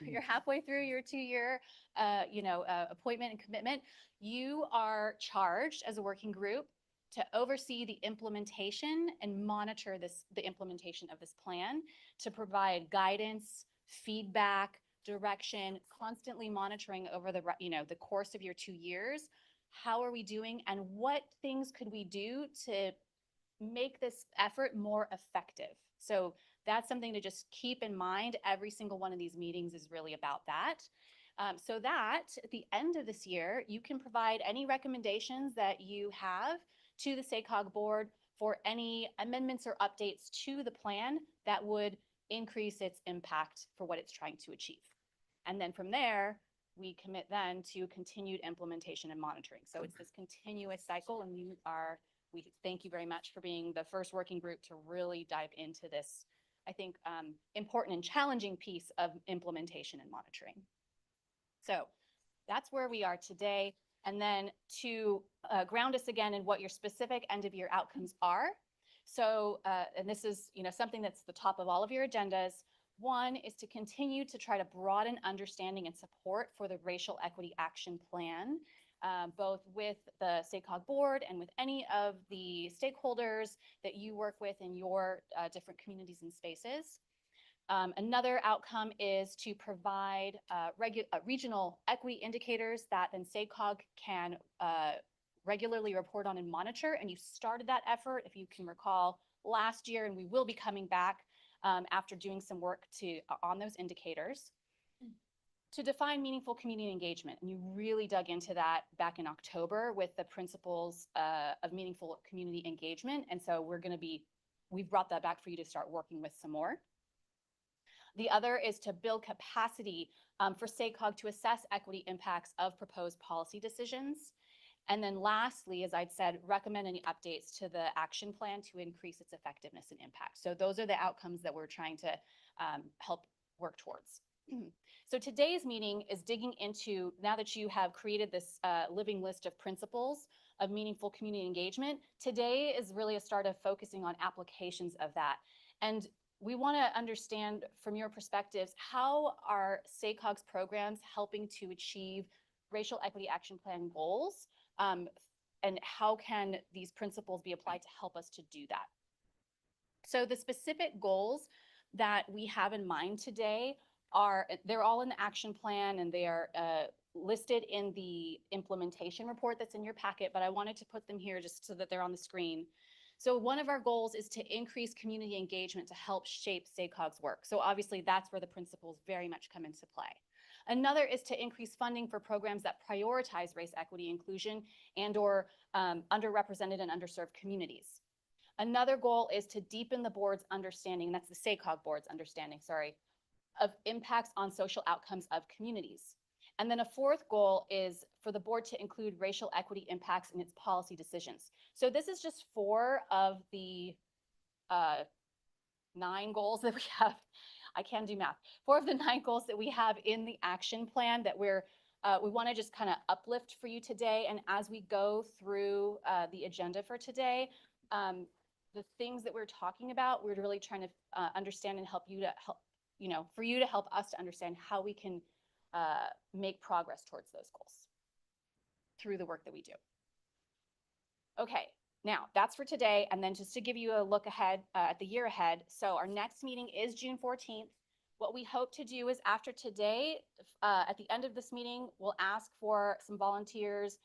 You're halfway through your 2-year, appointment and commitment. You are charged as a working group to oversee the implementation and monitor the implementation of this plan, to provide guidance, feedback, direction, constantly monitoring over the course of your 2 years. How are we doing and what things could we do to make this effort more effective? So that's something to just keep in mind. Every single one of these meetings is really about that. So that at the end of this year, you can provide any recommendations that you have to the SACOG board for any amendments or updates to the plan that would increase its impact for what it's trying to achieve. And then from there, we commit then to continued implementation and monitoring. So it's this continuous cycle, and we thank you very much for being the first working group to really dive into this, I think, important and challenging piece of implementation and monitoring. So that's where we are today. And then to ground us again in what your specific end of year outcomes are. So, and this is, something that's the top of all of your agendas. One is to continue to try to broaden understanding and support for the Racial Equity Action Plan, both with the SACOG board and with any of the stakeholders that you work with in your different communities and spaces. Another outcome is to provide regional equity indicators that then SACOG can regularly report on and monitor. And you started that effort, if you can recall, last year, and we will be coming back after doing some work on those indicators. To define meaningful community engagement, and you really dug into that back in October with the principles of meaningful community engagement. And so we've brought that back for you to start working with some more. The other is to build capacity for SACOG to assess equity impacts of proposed policy decisions. And then lastly, as I'd said, recommend any updates to the action plan to increase its effectiveness and impact. So those are the outcomes that we're trying to help work towards. So today's meeting is digging into, now that you have created this living list of principles of meaningful community engagement, today is really a start of focusing on applications of that. And we want to understand from your perspectives, how are SACOG's programs helping to achieve Racial Equity Action Plan goals? And how can these principles be applied to help us to do that? So the specific goals that we have in mind today they're all in the action plan and they are listed in the implementation report that's in your packet, but I wanted to put them here just so that they're on the screen. So one of our goals is to increase community engagement to help shape SACOG's work. So obviously that's where the principles very much come into play. Another is to increase funding for programs that prioritize race equity inclusion and/or underrepresented and underserved communities. Another goal is to deepen the board's understanding, that's the SACOG board's understanding, sorry, of impacts on social outcomes of communities. And then a fourth goal is for the board to include racial equity impacts in its policy decisions. So this is just 4 of the 9 goals that we have. I can do math. 4 of the 9 goals that we have in the action plan that we want to just kind of uplift for you today. And as we go through the agenda for today, the things that we're talking about, we're really trying to understand and help you to help, for you to help us to understand how we can make progress towards those goals through the work that we do. Okay, now that's for today. And then just to give you a look ahead at the year ahead. So our next meeting is June 14th. What we hope to do is after today, at the end of this meeting, we'll ask for some volunteers,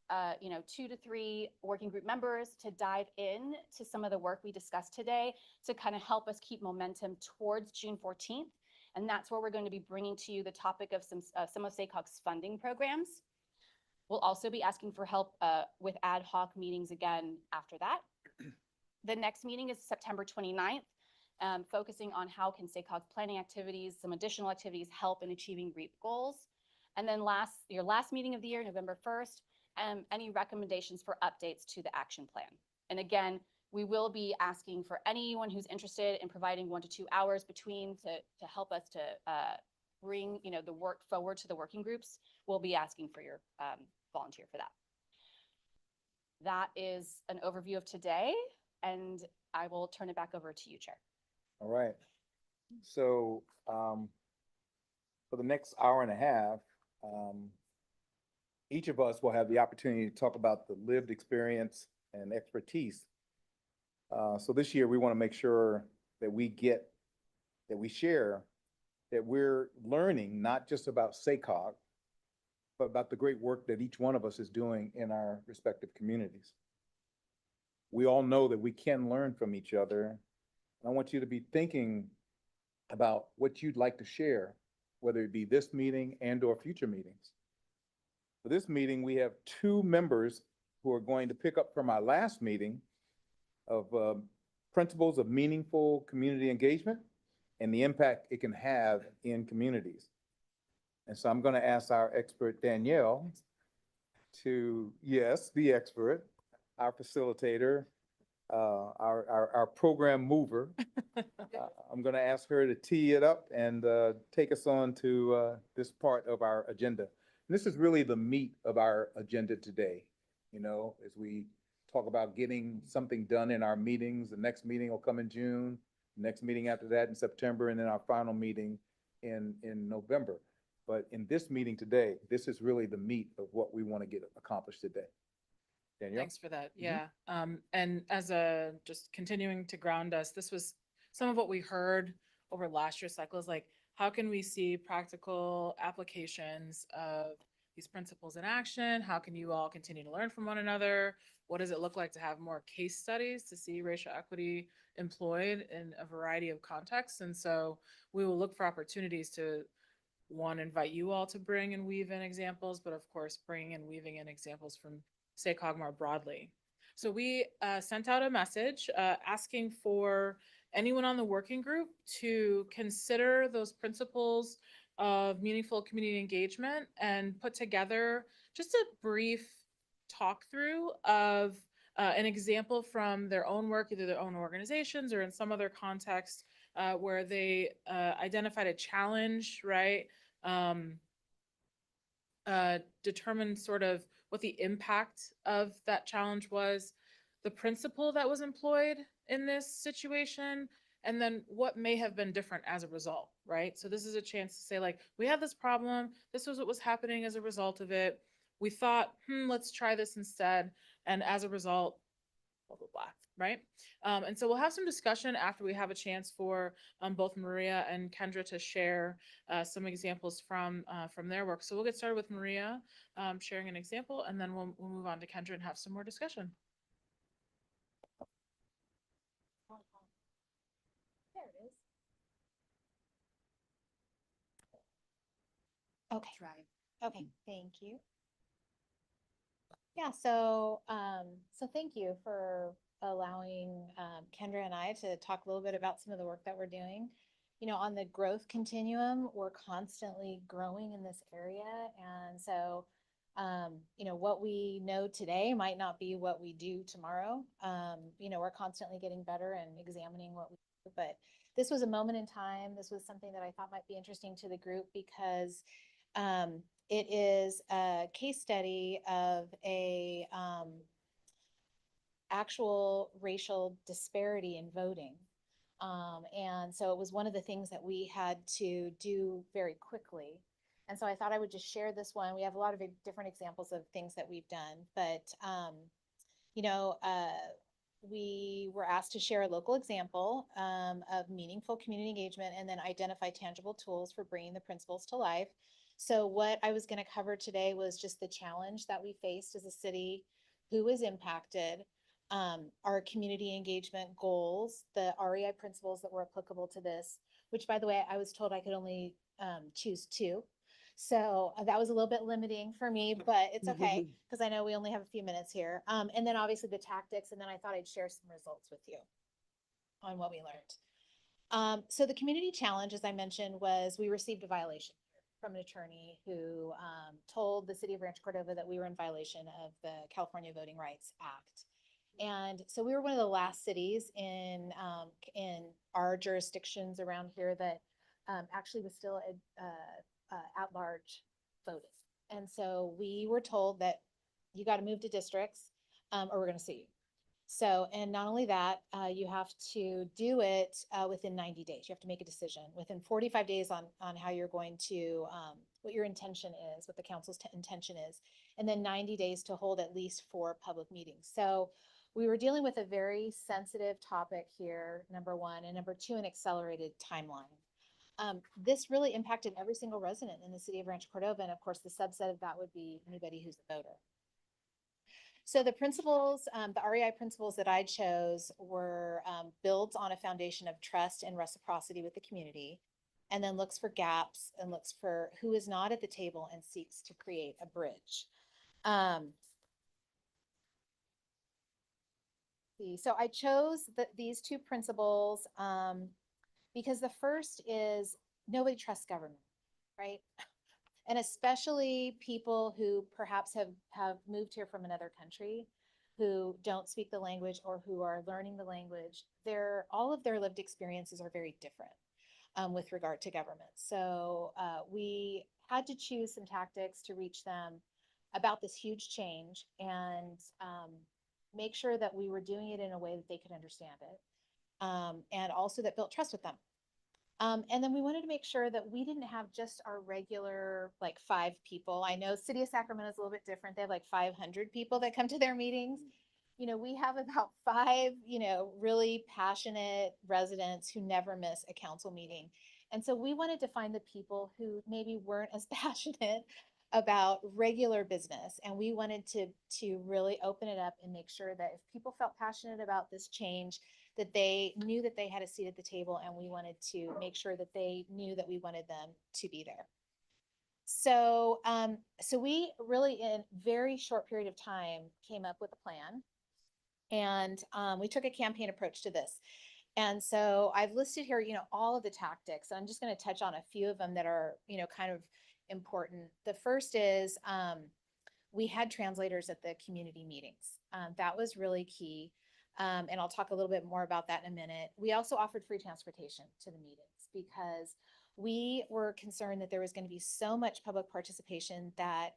2 to 3 working group members to dive in to some of the work we discussed today to kind of help us keep momentum towards June 14th. And that's where we're going to be bringing to you the topic of some of SACOG's funding programs. We'll also be asking for help with ad hoc meetings again after that. The next meeting is September 29th, focusing on how can SACOG's planning activities, some additional activities help in achieving REAP goals. And then your last meeting of the year, November 1st, any recommendations for updates to the action plan. And again, we will be asking for anyone who's interested in providing 1 to 2 hours between to help us to bring the work forward to the working groups. We'll be asking for your volunteer for that. That is an overview of today, and I will turn it back over to you, Chair. All right. So for the next hour and a half, each of us will have the opportunity to talk about the lived experience and expertise. So this year, we want to make sure that we share that we're learning not just about SACOG, but about the great work that each one of us is doing in our respective communities. We all know that we can learn from each other. I want you to be thinking about what you'd like to share, whether it be this meeting and/or future meetings. For this meeting, we have 2 members who are going to pick up from our last meeting of principles of meaningful community engagement and the impact it can have in communities. And so I'm going to ask our expert, Danielle, the expert, our facilitator, our program mover. I'm going to ask her to tee it up and take us on to this part of our agenda. And this is really the meat of our agenda today, as we talk about getting something done in our meetings. The next meeting will come in June, the next meeting after that in September, and then our final meeting in November. But in this meeting today, this is really the meat of what we want to get accomplished today. Danielle? Thanks for that. Yeah. And as just continuing to ground us, this was some of what we heard over last year's cycle is like, how can we see practical applications of these principles in action? How can you all continue to learn from one another? What does it look like to have more case studies to see racial equity employed in a variety of contexts? And so we will look for opportunities to, one, invite you all to bring and weave in examples, but of course, bring and weaving in examples from SACOG more broadly. So we sent out a message asking for anyone on the working group to consider those principles of meaningful community engagement and put together just a brief talk through of an example from their own work, either their own organizations or in some other context where they identified a challenge, right? Determined sort of what the impact of that challenge was, the principle that was employed in this situation, and then what may have been different as a result, right? So this is a chance to say, like, we had this problem, this was what was happening as a result of it. We thought, let's try this instead. And as a result, blah, blah, blah, right? And so we'll have some discussion after we have a chance for both Maria and Kendra to share some examples from their work. So we'll get started with Maria sharing an example, and then we'll move on to Kendra and have some more discussion. There it is. Okay. Okay, thank you. Yeah, so thank you for allowing Kendra and I to talk a little bit about some of the work that we're doing. You know, on the growth continuum, we're constantly growing in this area. And so, you know, what we know today might not be what we do tomorrow. You know, we're constantly getting better and examining what we do. But this was a moment in time. This was something that I thought might be interesting to the group because it is a case study of a actual racial disparity in voting. And so it was one of the things that we had to do very quickly. And so I thought I would just share this one. We have a lot of different examples of things that we've done, but you know, we were asked to share a local example of meaningful community engagement and then identify tangible tools for bringing the principles to life. So what I was going to cover today was just the challenge that we faced as a city, who was impacted, our community engagement goals, the REI principles that were applicable to this, which by the way, I was told I could only choose 2. So that was a little bit limiting for me, but it's okay because I know we only have a few minutes here. And then obviously the tactics, and then I thought I'd share some results with you on what we learned. So the community challenge, as I mentioned, was we received a violation from an attorney who told the city of Rancho Cordova that we were in violation of the California Voting Rights Act. And so we were one of the last cities in our jurisdictions around here that actually was still at large voted. And so we were told that you got to move to districts or we're going to sue you. So, and not only that, you have to do it within 90 days. You have to make a decision within 45 days on how you're going to, what your intention is, what the council's intention is, and then 90 days to hold at least 4 public meetings. So we were dealing with a very sensitive topic here, number 1, and number 2, an accelerated timeline. This really impacted every single resident in the city of Rancho Cordova, and of course, the subset of that would be anybody who's a voter. So the principles, the REI principles that I chose were built on a foundation of trust and reciprocity with the community, and then looks for gaps and looks for who is not at the table and seeks to create a bridge. So I chose these 2 principles because the first is nobody trusts government, right? And especially people who perhaps have moved here from another country, who don't speak the language or who are learning the language. All of their lived experiences are very different with regard to government. So we had to choose some tactics to reach them about this huge change and make sure that we were doing it in a way that they could understand it and also that built trust with them. And then we wanted to make sure that we didn't have just our regular, like 5 people. I know City of Sacramento is a little bit different. They have like 500 people that come to their meetings. You know, we have about 5, you know, really passionate residents who never miss a council meeting. And so we wanted to find the people who maybe weren't as passionate about regular business. And we wanted to really open it up and make sure that if people felt passionate about this change, that they knew that they had a seat at the table, and we wanted to make sure that they knew that we wanted them to be there. So, so we really, in very short period of time, came up with a plan, and we took a campaign approach to this. And so I've listed here, you know, all of the tactics. I'm just going to touch on a few of them that are, you know, kind of important. The first is we had translators at the community meetings. That was really key. And I'll talk a little bit more about that in a minute. We also offered free transportation to the meetings because we were concerned that there was going to be so much public participation that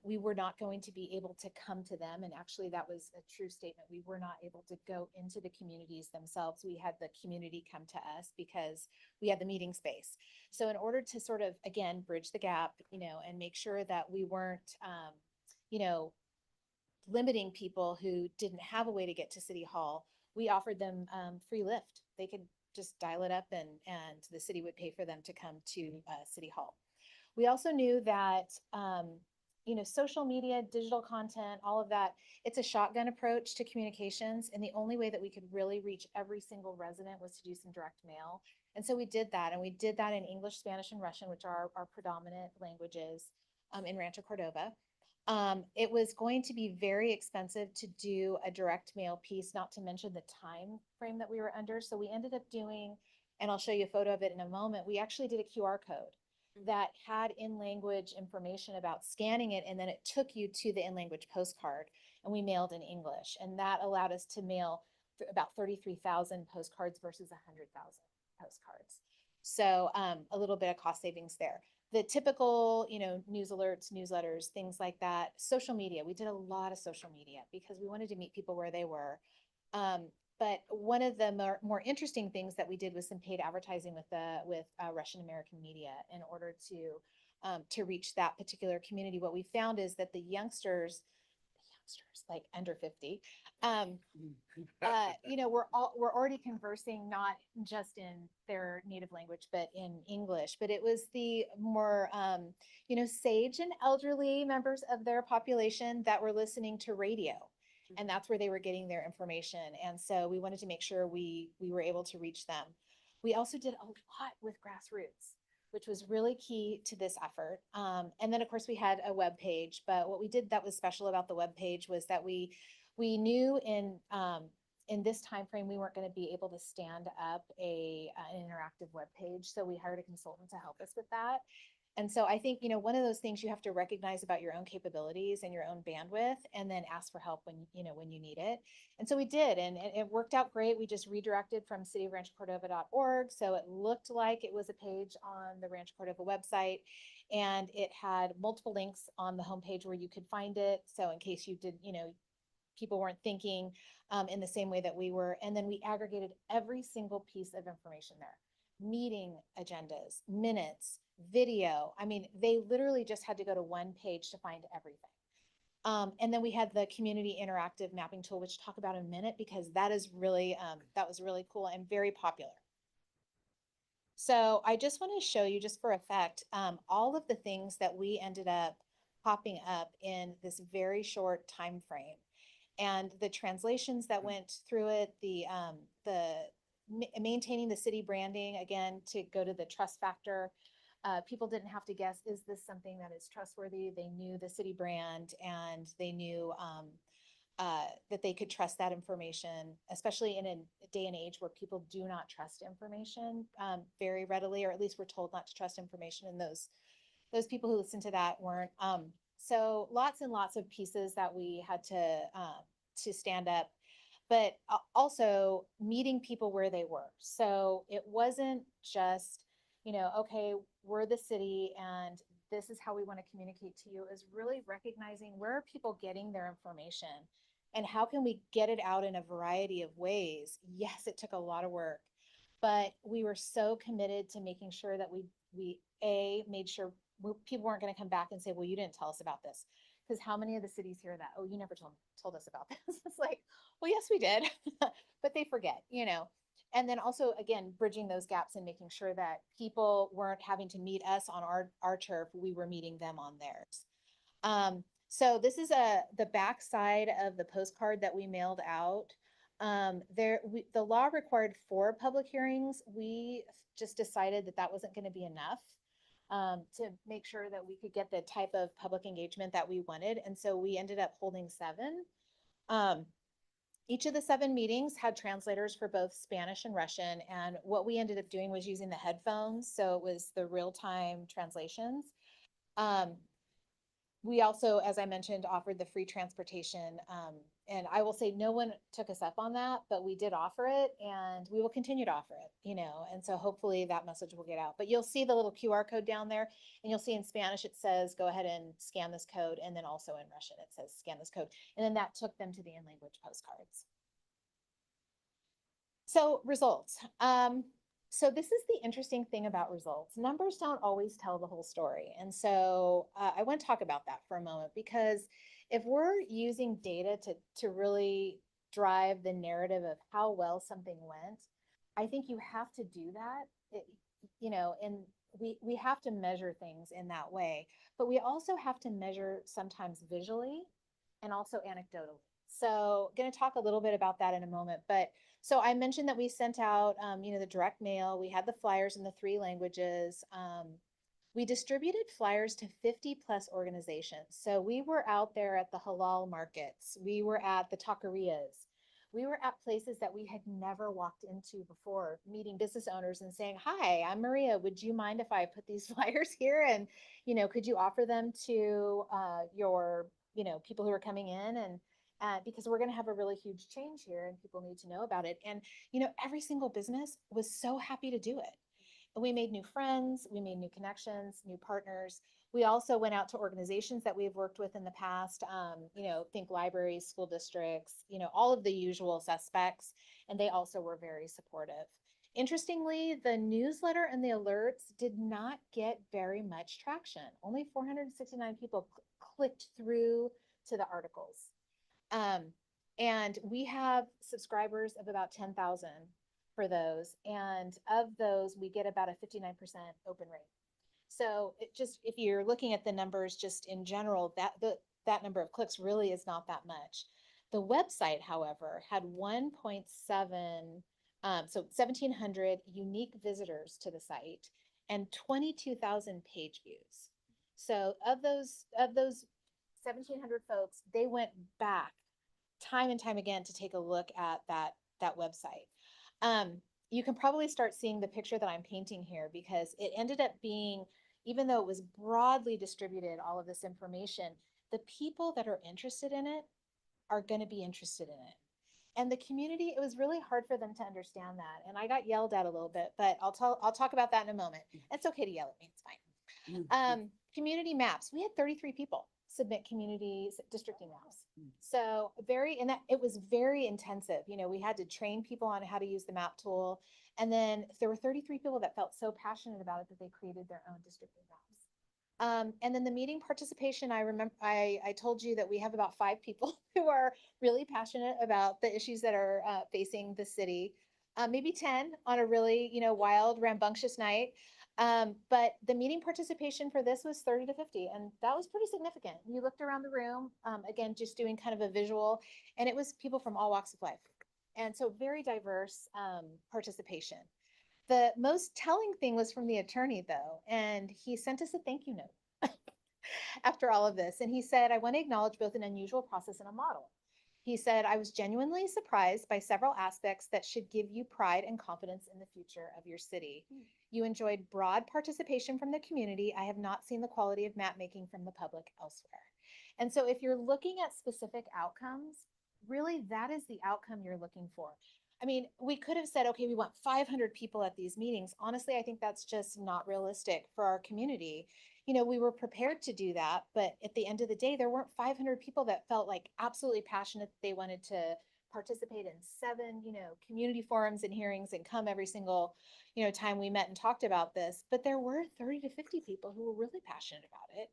we were not going to be able to come to them. And actually, that was a true statement. We were not able to go into the communities themselves. We had the community come to us because we had the meeting space. So in order to sort of, again, bridge the gap, you know, and make sure that we weren't, you know, limiting people who didn't have a way to get to City Hall, we offered them free Lyft. They could just dial it up and the city would pay for them to come to City Hall. We also knew that, you know, social media, digital content, all of that, it's a shotgun approach to communications. And the only way that we could really reach every single resident was to do some direct mail. And so we did that. And we did that in English, Spanish, and Russian, which are our predominant languages in Rancho Cordova. It was going to be very expensive to do a direct mail piece, not to mention the time frame that we were under. So we ended up doing, and I'll show you a photo of it in a moment, we actually did a QR code that had in-language information about scanning it, and then it took you to the in-language postcard, and we mailed in English. And that allowed us to mail about 33,000 postcards versus 100,000 postcards. So a little bit of cost savings there. The typical, you know, news alerts, newsletters, things like that. Social media, we did a lot of social media because we wanted to meet people where they were. But one of the more interesting things that we did was some paid advertising with Russian American media in order to reach that particular community. What we found is that the youngsters like under 50, you know, we're already conversing not just in their native language, but in English. But it was the more, you know, sage and elderly members of their population that were listening to radio. And that's where they were getting their information. And so we wanted to make sure we were able to reach them. We also did a lot with grassroots, which was really key to this effort. And then of course we had a web page, but what we did that was special about the web page was that we knew in this time frame we weren't going to be able to stand up an interactive web page. So we hired a consultant to help us with that. And so I think, you know, one of those things you have to recognize about your own capabilities and your own bandwidth, and then ask for help when you need it. And so we did, and it worked out great. We just redirected from cityofranchocordova.org. So it looked like it was a page on the Rancho Cordova website, and it had multiple links on the homepage where you could find it. So in case you did, you know, people weren't thinking in the same way that we were. And then we aggregated every single piece of information there. Meeting agendas, minutes, video. I mean, they literally just had to go to one page to find everything. And then we had the community interactive mapping tool, which I'll talk about in a minute, because that is really, that was really cool and very popular. So I just want to show you, just for effect, all of the things that we ended up popping up in this very short time frame, and the translations that went through it, the maintaining the city branding, again, to go to the trust factor. People didn't have to guess, is this something that is trustworthy? They knew the city brand, and they knew that they could trust that information, especially in a day and age where people do not trust information very readily, or at least we're told not to trust information, and those people who listen to that weren't. So lots and lots of pieces that we had to stand up, but also meeting people where they were. So it wasn't just, you know, okay, we're the city and this is how we want to communicate to you. Is really recognizing where are people getting their information and how can we get it out in a variety of ways. Yes, it took a lot of work, but we were so committed to making sure that we made sure people weren't going to come back and say, well, you didn't tell us about this. Because how many of the cities hear that? Oh, you never told us about this. It's like, well, yes, we did, but they forget, you know. And then also, again, bridging those gaps and making sure that people weren't having to meet us on our turf, we were meeting them on theirs. So this is the back side of the postcard that we mailed out. The law required 4 public hearings. We just decided that that wasn't going to be enough. To make sure that we could get the type of public engagement that we wanted. And so we ended up holding 7. Each of the 7 meetings had translators for both Spanish and Russian. And what we ended up doing was using the headphones. So it was the real-time translations. We also, as I mentioned, offered the free transportation. And I will say no one took us up on that, but we did offer it and we will continue to offer it, you know, and so hopefully that message will get out. But you'll see the little QR code down there, and you'll see in Spanish it says, go ahead and scan this code. And then also in Russian it says, scan this code. And then that took them to the in-language postcards. So results. So this is the interesting thing about results. Numbers don't always tell the whole story. And so I want to talk about that for a moment, because if we're using data to really drive the narrative of how well something went, I think you have to do that. And we have to measure things in that way, but we also have to measure sometimes visually and also anecdotally. So going to talk a little bit about that in a moment, but so I mentioned that we sent out, the direct mail. We had the flyers in the 3 languages. We distributed flyers to 50 plus organizations. So we were out there at the halal markets. We were at the taquerias. We were at places that we had never walked into before, meeting business owners and saying, "Hi, I'm Maria. Would you mind if I put these flyers here? And, could you offer them to your, people who are coming in?" And because we're going to have a really huge change here and people need to know about it. And, every single business was so happy to do it. We made new friends, we made new connections, new partners. We also went out to organizations that we've worked with in the past, think libraries, school districts, all of the usual suspects, and they also were very supportive. Interestingly, the newsletter and the alerts did not get very much traction. Only 469 people clicked through to the articles. And we have subscribers of about 10,000 for those. And of those, we get about a 59% open rate. So if you're looking at the numbers just in general, that number of clicks really is not that much. The website, however, had 1.7, so 1,700 unique visitors to the site and 22,000 page views. So of those 1,700 folks, they went back time and time again to take a look at that website. You can probably start seeing the picture that I'm painting here because it ended up being, even though it was broadly distributed, all of this information, the people that are interested in it are going to be interested in it. And the community, it was really hard for them to understand that. And I got yelled at a little bit, but I'll talk about that in a moment. It's okay to yell at me, it's fine. Community maps, we had 33 people submit community districting maps. So it was very intensive. We had to train people on how to use the map tool. And then there were 33 people that felt so passionate about it that they created their own districting maps. And then the meeting participation, I remember I told you that we have about 5 people who are really passionate about the issues that are facing the city. Maybe 10 on a really, wild, rambunctious night. But the meeting participation for this was 30 to 50, and that was pretty significant. You looked around the room, again, just doing kind of a visual, and it was people from all walks of life. And so very diverse participation. The most telling thing was from the attorney, though, and he sent us a thank you note after all of this. And he said, "I want to acknowledge both an unusual process and a model." He said, "I was genuinely surprised by several aspects that should give you pride and confidence in the future of your city. You enjoyed broad participation from the community. I have not seen the quality of map making from the public elsewhere." And so if you're looking at specific outcomes, really that is the outcome you're looking for. I mean, we could have said, okay, we want 500 people at these meetings. Honestly, I think that's just not realistic for our community. We were prepared to do that, but at the end of the day, there weren't 500 people that felt like absolutely passionate that they wanted to participate in 7, community forums and hearings and come every single, time we met and talked about this. But there were 30 to 50 people who were really passionate about it.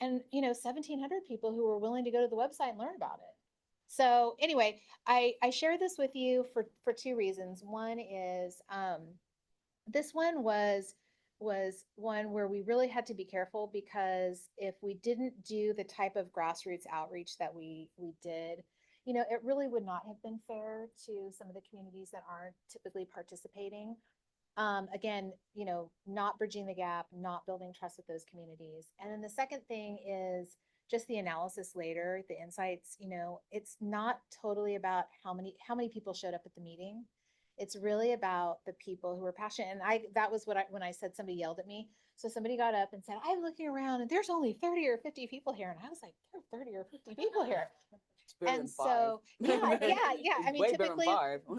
And, 1,700 people who were willing to go to the website and learn about it. So anyway, I share this with you for 2 reasons. One is this one was one where we really had to be careful because if we didn't do the type of grassroots outreach that we did, it really would not have been fair to some of the communities that aren't typically participating. Again, not bridging the gap, not building trust with those communities. And then the second thing is just the analysis later, the insights, it's not totally about how many people showed up at the meeting. It's really about the people who are passionate. And that was when I said somebody yelled at me. So somebody got up and said, "I'm looking around and there's only 30 or 50 people here." And I was like, "There are 30 or 50 people here." And so, yeah. I mean,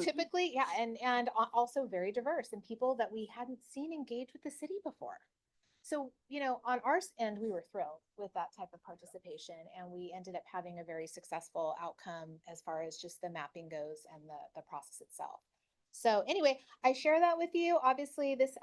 typically, yeah. And also very diverse and people that we hadn't seen engage with the city before. So, on our end, we were thrilled with that type of participation, and we ended up having a very successful outcome as far as just the mapping goes and the process itself. So anyway, I share that with you. Obviously, this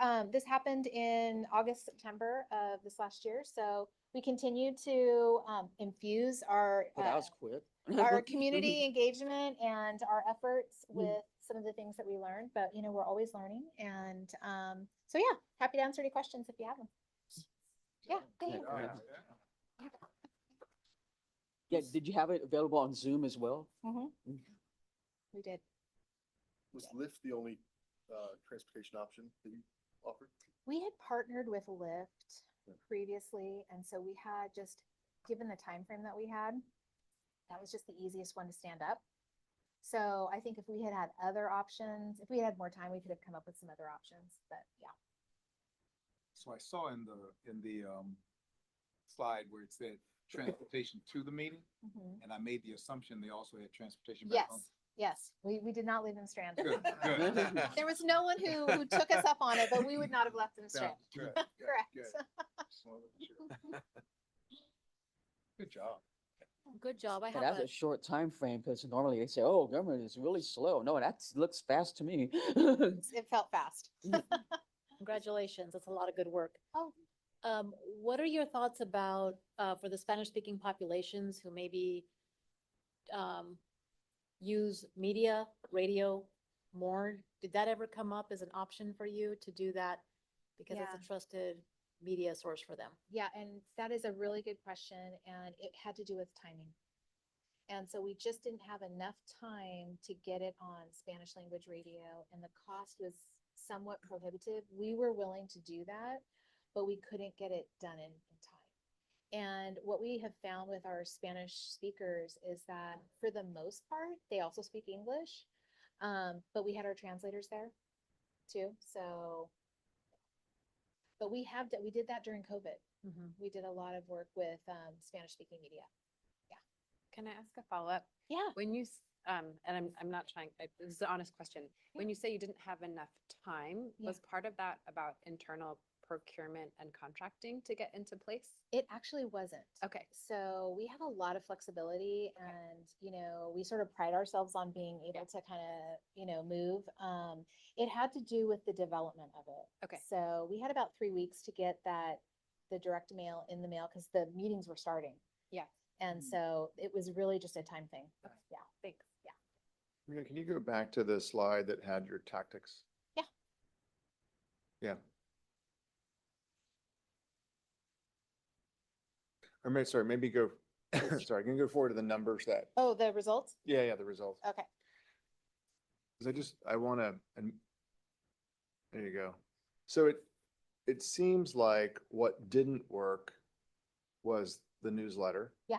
happened in August, September of this last year. So we continue to infuse our Well, that was quick. our community engagement and our efforts with some of the things that we learned. But you know, we're always learning, and so yeah, happy to answer any questions if you have them. Yeah, thank you. Yeah, did you have it available on Zoom as well? We did. Was Lyft the only transportation option that you offered? We had partnered with Lyft previously, and so we had just, given the time frame that we had, that was just the easiest one to stand up. So I think if we had had other options, if we had more time, we could have come up with some other options, but yeah. So I saw in the slide where it said transportation to the meeting, and I made the assumption they also had transportation back home. Yes, we did not leave them stranded. Good, good. There was no one who took us up on it, but we would not have left them stranded. Good, Correct. Good job. Good job. I Yeah, have that's a, a short time frame because normally they say, "Oh, government is really slow." No, that looks fast to me. It felt fast. congratulations. That's a lot of good work. Oh. What are your thoughts about, for the Spanish-speaking populations who maybe, use media, radio more? Did that ever come up as an option for you to do that? Because it's Yeah. a trusted media source for them. Yeah, and that is a really good question, and it had to do with timing. And so we just didn't have enough time to get it on Spanish language radio, and the cost was somewhat prohibitive. We were willing to do that, but we couldn't get it done in time. And what we have found with our Spanish speakers is that for the most part, they also speak English. But we had our translators there too. So, but we did that during COVID. We did a lot of work with Spanish speaking media. Can I ask a follow-up? Yeah. When you, and I'm not trying, this is an honest question. When you say you didn't have enough time, was part of that about internal procurement and contracting to get into place? It actually wasn't. Okay. So we have a lot of flexibility and, you know, we sort of pride ourselves on being able to kind of, you know, move. It had to do with the development of it. Okay. So we had about 3 weeks to get the direct mail in the mail because the meetings were starting. Yeah. And so it was really just a time thing. Yeah. Thanks. Yeah. Rita, can you go back to the slide that had your tactics? Yeah. Yeah. Or maybe, sorry, maybe go, sorry, can you go forward to the numbers that, Oh, the results? yeah, the results. Okay. Cause I wanna, and there you go. So it seems like what didn't work was the newsletter. Yeah.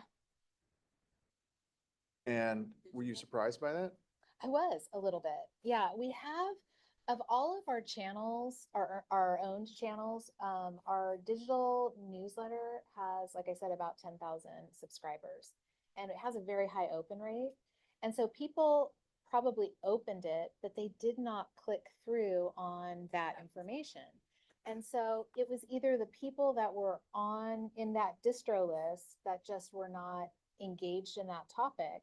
And were you surprised by that? I was a little bit. Yeah, we have, of all of our channels, our owned channels, our digital newsletter has, like I said, about 10,000 subscribers, and it has a very high open rate. And so people probably opened it, but they did not click through on that information. And so it was either the people that were in that distro list that just were not engaged in that topic.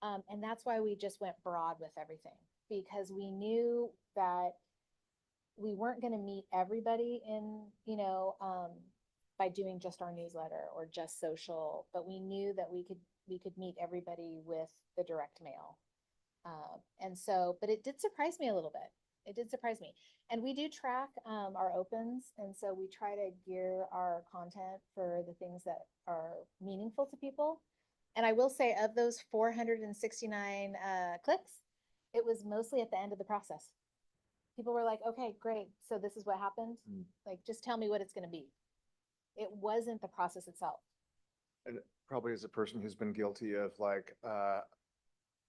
And that's why we just went broad with everything, because we knew that we weren't going to meet everybody in, you know, by doing just our newsletter or just social, but we knew that we could meet everybody with the direct mail. And so, but it did surprise me a little bit. It did surprise me. And we do track our opens. And so we try to gear our content for the things that are meaningful to people. And I will say, of those 469 clicks, it was mostly at the end of the process. People were like, okay, great. So this is what happened. Like, just tell me what it's going to be. It wasn't the process itself. And probably as a person who's been guilty of like,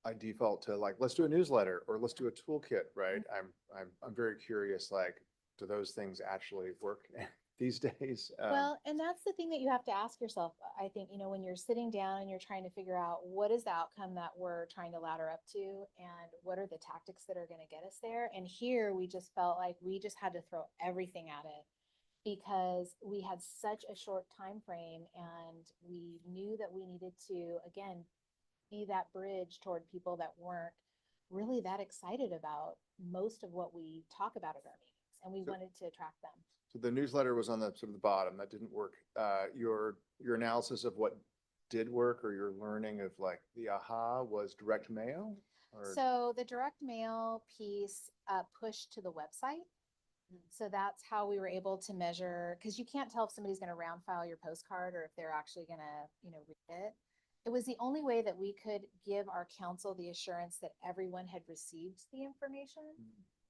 I default to like, let's do a newsletter or let's do a toolkit, right? I'm very curious, like, do those things actually work these days? Well, and that's the thing that you have to ask yourself. I think, you know, when you're sitting down and you're trying to figure out what is the outcome that we're trying to ladder up to and what are the tactics that are going to get us there. And here we just felt like we just had to throw everything at it because we had such a short time frame and we knew that we needed to, again, be that bridge toward people that weren't really that excited about most of what we talk about at our meetings, and we So- wanted to attract them. So the newsletter was on the sort of the bottom. That didn't work. Your analysis of what did work or your learning of like the aha was direct mail? Or So the direct mail piece pushed to the website. So that's how we were able to measure, because you can't tell if somebody's going to round file your postcard or if they're actually going to, read it. It was the only way that we could give our council the assurance that everyone had received the information.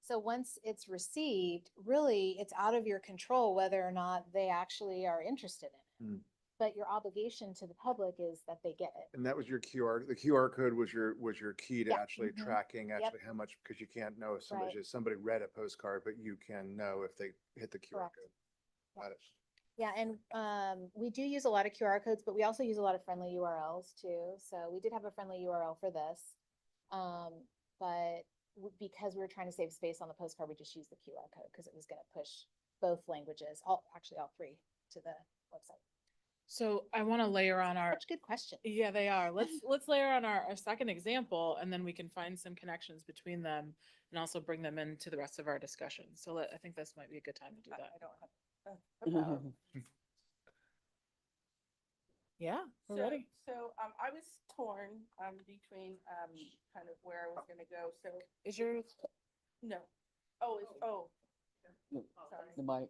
So once it's received, really, it's out of your control whether or not they actually are interested in it. Hmm. But your obligation to the public is that they get it. And that was your the QR code was your key to Yeah. actually Mhm. tracking Yep. actually how much, because you can't know if somebody read a postcard, but you can know if they hit the QR Correct. code. Got it. Yeah, and we do use a lot of QR codes, but we also use a lot of friendly URLs too. So we did have a friendly URL for this. But because we were trying to save space on the postcard, we just used the QR code because it was going to push both languages, all three, to the website. So I want to layer on our, Such good question. yeah, they are. Let's layer on our second example, and then we can find some connections between them and also bring them into the rest of our discussion. So I think this might be a good time to do that. I don't have. Yeah, we're So- ready. So, I was torn, between, kind of where I was gonna go, so. Is yours? No. Sorry. The mic.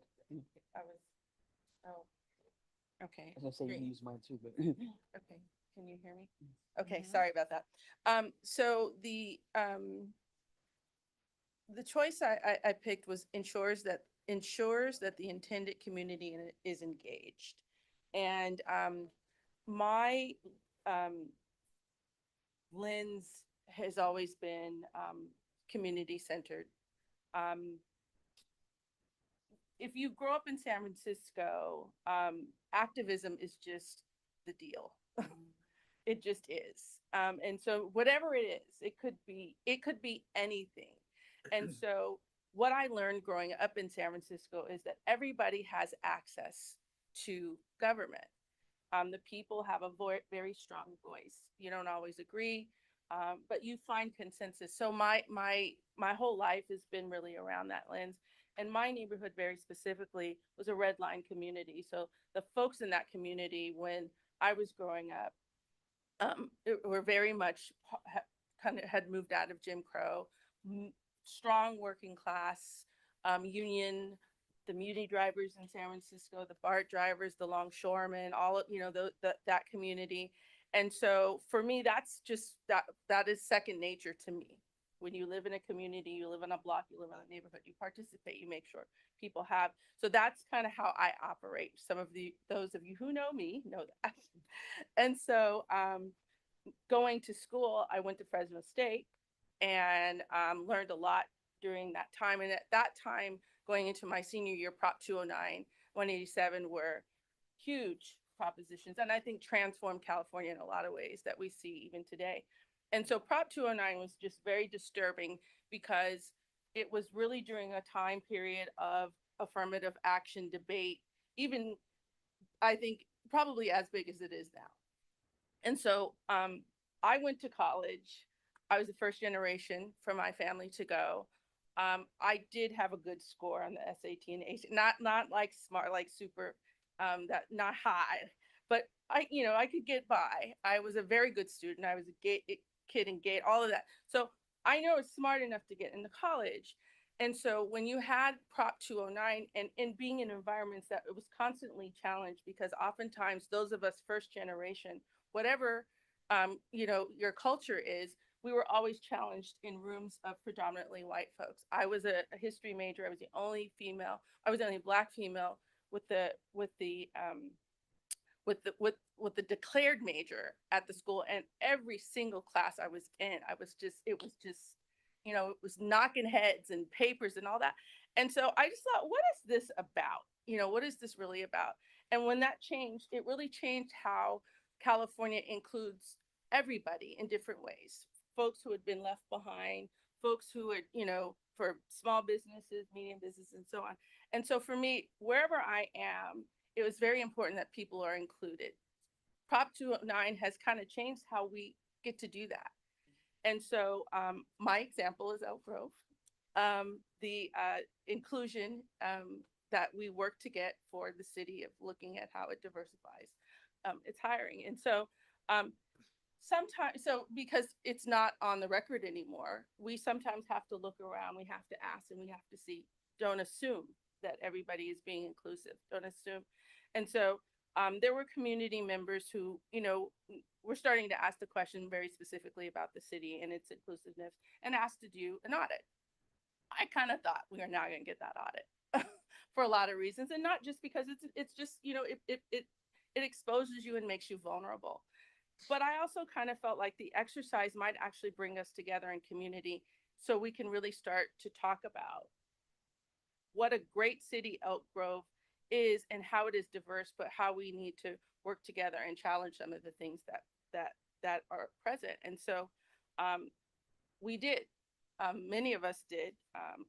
I was, okay. I was gonna say you great. can use mine too, but. Okay, can you hear me? Okay, sorry about that. So the choice I picked was ensures that the intended community is engaged. And, my, lens has always been, community-centered. If you grow up in San Francisco, activism is just the deal. It just is. And so whatever it is, it could be anything. And so what I learned growing up in San Francisco is that everybody has access to government. The people have a very strong voice. You don't always agree, but you find consensus. So my whole life has been really around that lens. And my neighborhood very specifically was a red line community. So the folks in that community, when I was growing up, were very much kind of had moved out of Jim Crow, strong working class, union, the muni drivers in San Francisco, the BART drivers, the longshoremen, all of, that community. And so for me, that's just, that is second nature to me. When you live in a community, you live in a block, you live in a neighborhood, you participate, you make sure people have. So that's kind of how I operate. Those of you who know me know that. And so going to school, I went to Fresno State and learned a lot during that time. And at that time, going into my senior year, Prop 209, 187 were huge propositions. And I think transformed California in a lot of ways that we see even today. And so Prop 209 was just very disturbing because it was really during a time period of affirmative action debate, even I think probably as big as it is now. And so I went to college. I was the first generation for my family to go. I did have a good score on the SAT and ACT, not like smart, like super, that not high, but I could get by. I was a very good student. I was a kid in GATE, all of that. So I know it's smart enough to get into college. And so when you had Prop 209 and being in environments that it was constantly challenged, because oftentimes those of us first generation, whatever, your culture is, we were always challenged in rooms of predominantly white folks. I was a history major. I was the only female. I was the only Black female with the declared major at the school. And every single class I was in, it was knocking heads and papers and all that. And so I just thought, what is this about? What is this really about? And when that changed, it really changed how California includes everybody in different ways. Folks who had been left behind, folks who had, for small businesses, medium businesses, and so on. And so for me, wherever I am, it was very important that people are included. Prop 209 has kind of changed how we get to do that. And so my example is Elk Grove. The inclusion that we work to get for the city of looking at how it diversifies its hiring. And so sometimes, so because it's not on the record anymore, we sometimes have to look around, we have to ask, and we have to see, don't assume that everybody is being inclusive, don't assume. And so there were community members who, were starting to ask the question very specifically about the city and its inclusiveness and asked to do an audit. I kind of thought we are not going to get that audit for a lot of reasons, and not just because it's just, it exposes you and makes you vulnerable. But I also kind of felt like the exercise might actually bring us together in community so we can really start to talk about what a great city Elk Grove is and how it is diverse, but how we need to work together and challenge some of the things that are present. And so we did. Many of us did.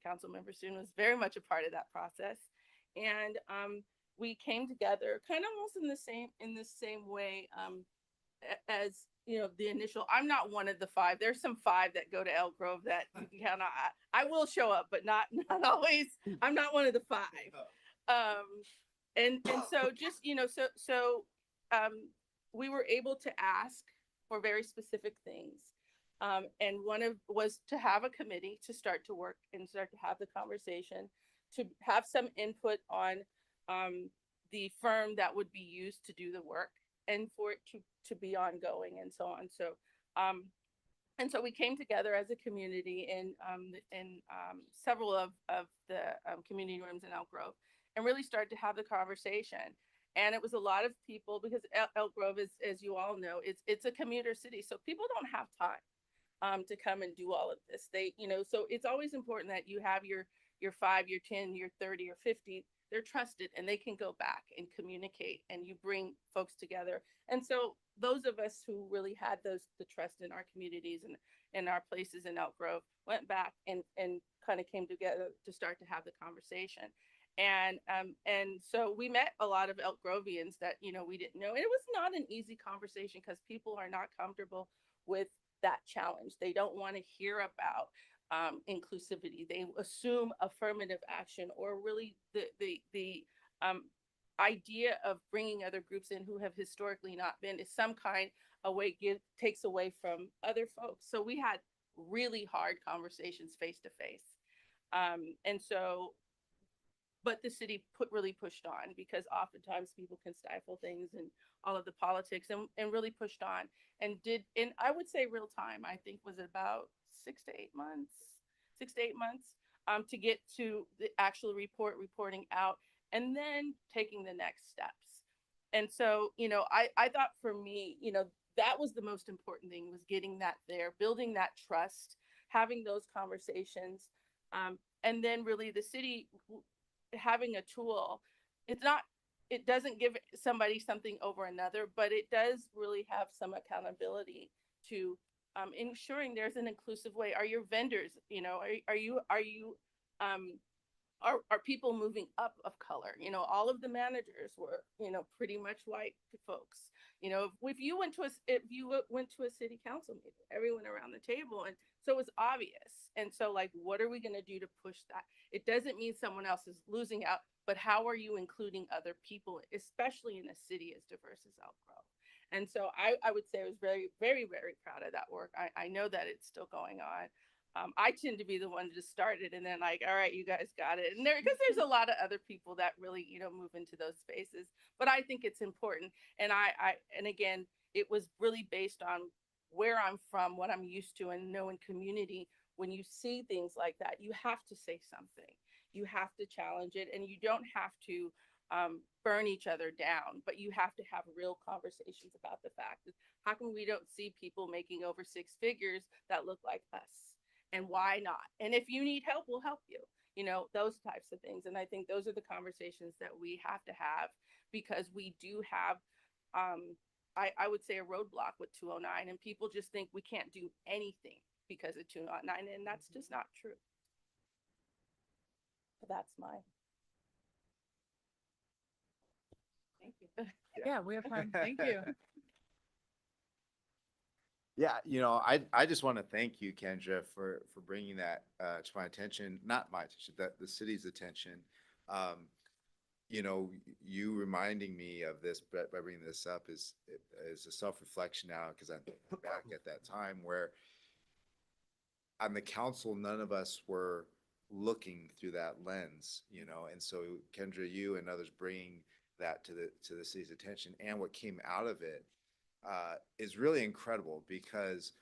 Councilmember Soon was very much a part of that process. And we came together kind of almost in the same way as the initial. I'm not one of the 5. There's some 5 that go to Elk Grove that cannot. I will show up, but not always. I'm not one of the 5. And so just we were able to ask for very specific things. And was to have a committee to start to work and start to have the conversation, to have some input on the firm that would be used to do the work, and for it to be ongoing and so on. So and so we came together as a community in several of the community rooms in Elk Grove and really started to have the conversation. And it was a lot of people, because Elk Grove is, as you all know, it's a commuter city, so people don't have time to come and do all of this. So it's always important that you have your 5, your 10, your 30 or 50. They're trusted and they can go back and communicate, and you bring folks together. And so those of us who really had the trust in our communities and in our places in Elk Grove went back and kind of came together to start to have the conversation. And so we met a lot of Elk Grovians that, we didn't know. And it was not an easy conversation because people are not comfortable with that challenge. They don't want to hear about inclusivity. They assume affirmative action, or really the idea of bringing other groups in who have historically not been is some kind of way takes away from other folks. So we had really hard conversations face to face. And so, but the city really pushed on, because oftentimes people can stifle things and all of the politics, and really pushed on and did, in I would say real time, I think was about 6 to 8 months to get to the actual reporting out, and then taking the next steps. And so, I thought for me, that was the most important thing, was getting that there, building that trust, having those conversations. And then really the city having a tool. It doesn't give somebody something over another, but it does really have some accountability to ensuring there's an inclusive way. Are your vendors, are people moving up of color? All of the managers were, pretty much white folks. If you went to a city council meeting, everyone around the table, and so it was obvious. And so, what are we going to do to push that? It doesn't mean someone else is losing out, but how are you including other people, especially in a city as diverse as Elk Grove? And so I would say I was very, very, very proud of that work. I know that it's still going on. I tend to be the one to just start it, and then all right, you guys got it. And because there's a lot of other people that really, move into those spaces. But I think it's important. And and again, it was really based on where I'm from, what I'm used to, and knowing community. When you see things like that, you have to say something. You have to challenge it, and you don't have to burn each other down, but you have to have real conversations about the fact that how come we don't see people making over 6 figures that look like us? And why not? And if you need help, we'll help you, those types of things. And I think those are the conversations that we have to have, because we do have, I would say, a roadblock with 209, and people just think we can't do anything because of 209, and that's just not true. But that's my. Thank you. Yeah, we have time. Thank you. Yeah, I just want to thank you, Kendra, for bringing that to my attention, not my attention, that the city's attention. Um, you reminding me of this by bringing this up is a self-reflection now because I'm back at that time where on the council, none of us were looking through that lens, and so Kendra, you and others bringing that to the city's attention and what came out of it is really incredible because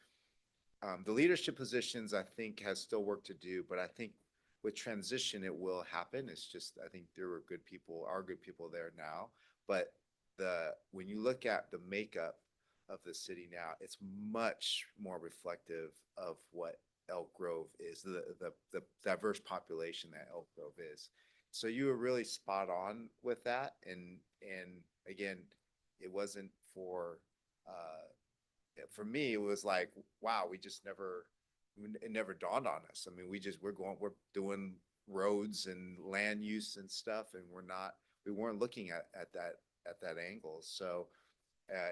the leadership positions I think has still work to do, but I think with transition it will happen. It's just I think there are good people there now, but when you look at the makeup of the city now, it's much more reflective of what Elk Grove is, the diverse population that Elk Grove is. So you were really spot on with that, and again, it wasn't for me, it was like, wow, it never dawned on us. I mean, we're doing roads and land use and stuff, and we weren't looking at that angle. So,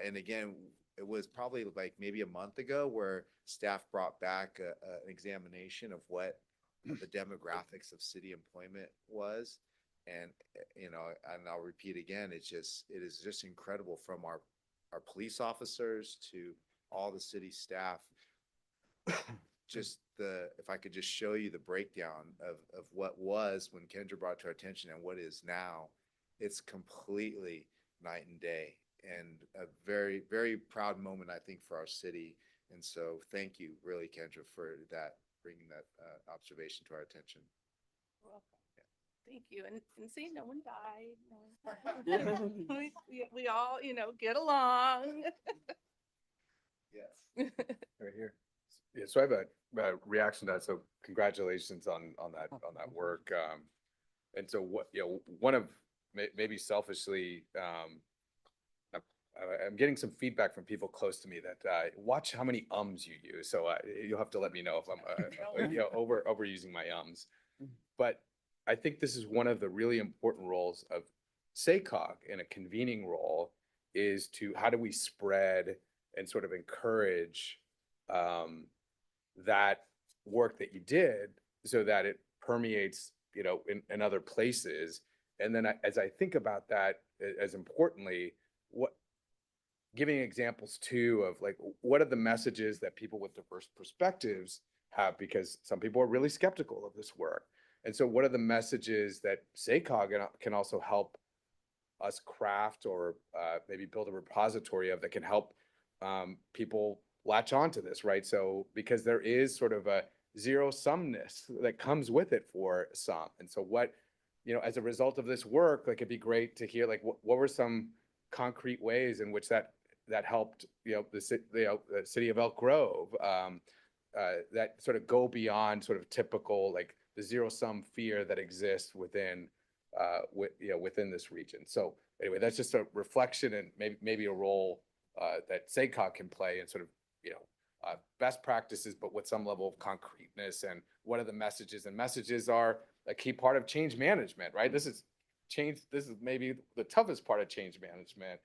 and again, it was probably like maybe a month ago where staff brought back an examination of what the demographics of city employment was. And, and I'll repeat again, it is just incredible from our police officers to all the city staff. If I could just show you the breakdown of what was when Kendra brought it to our attention and what is now, it's completely night and day, and a very, very proud moment, I think, for our city. And so thank you really, Kendra, for bringing that observation to our attention. You're welcome. Thank you. And see, no one died. We all, get along. Yes. Right here. Yeah, so I have a reaction to that. So congratulations on that work. And so one of maybe selfishly, I'm getting some feedback from people close to me that watch how many ums you use. So you'll have to let me know if I'm overusing my ums. But I think this is one of the really important roles of SACOG in a convening role is to how do we spread and sort of encourage that work that you did so that it permeates, in other places. And then as I think about that, as importantly, giving examples too of like, what are the messages that people with diverse perspectives have? Because some people are really skeptical of this work. And so what are the messages that SACOG can also help us craft or maybe build a repository of that can help people latch onto this, right? So because there is sort of a zero-sumness that comes with it for some. And so as a result of this work, like it'd be great to hear like what were some concrete ways in which that helped, the city of Elk Grove that sort of go beyond sort of typical like the zero-sum fear that exists within this region. So anyway, that's just a reflection and maybe a role that SACOG can play in sort of best practices, but with some level of concreteness. And what are the messages? And messages are a key part of change management, right? This is maybe the toughest part of change management,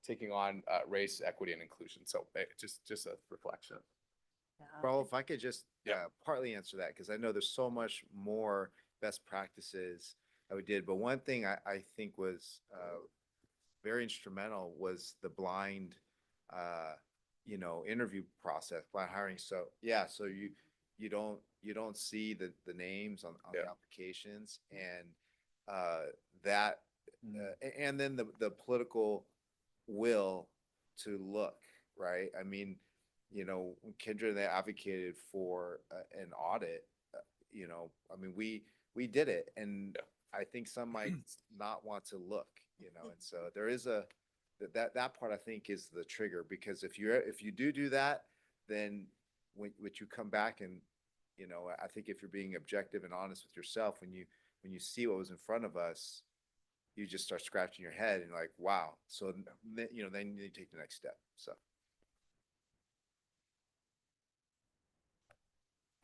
taking on race, equity, and inclusion. So just a reflection. Well, if I could just partly answer that, because I know there's so much more best practices that we did. But one thing I think was very instrumental was the blind, interview process, blind hiring. So so you don't see the names on the applications, and and then the political will to look, right? I mean, when Kendra and I advocated for an audit, I mean, we did it, and I think some might not want to look, and so there is that part I think is the trigger, because if you do that, then when you come back and, I think if you're being objective and honest with yourself, when you see what was in front of us, you just start scratching your head and like, wow. So, then you take the next step. So.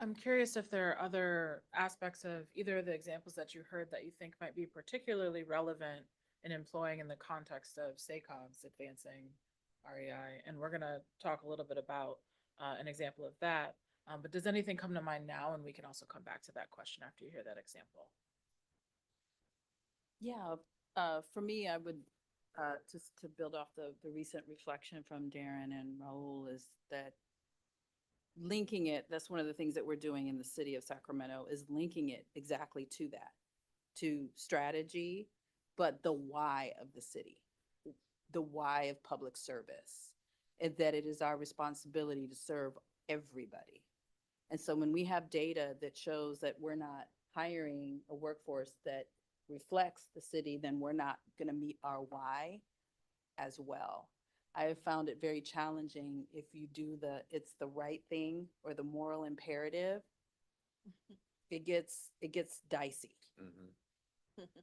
I'm curious if there are other aspects of either of the examples that you heard that you think might be particularly relevant in employing in the context of SACOG's advancing REI. And we're going to talk a little bit about an example of that. But does anything come to mind now? And we can also come back to that question after you hear that example. Yeah, for me, I would, just to build off the recent reflection from Darren and Raul is that linking it, that's one of the things that we're doing in the city of Sacramento is linking it exactly to that, to strategy, but the why of the city, the why of public service, and that it is our responsibility to serve everybody. And so when we have data that shows that we're not hiring a workforce that reflects the city, then we're not going to meet our why as well. I have found it very challenging if you do it's the right thing or the moral imperative. It gets dicey.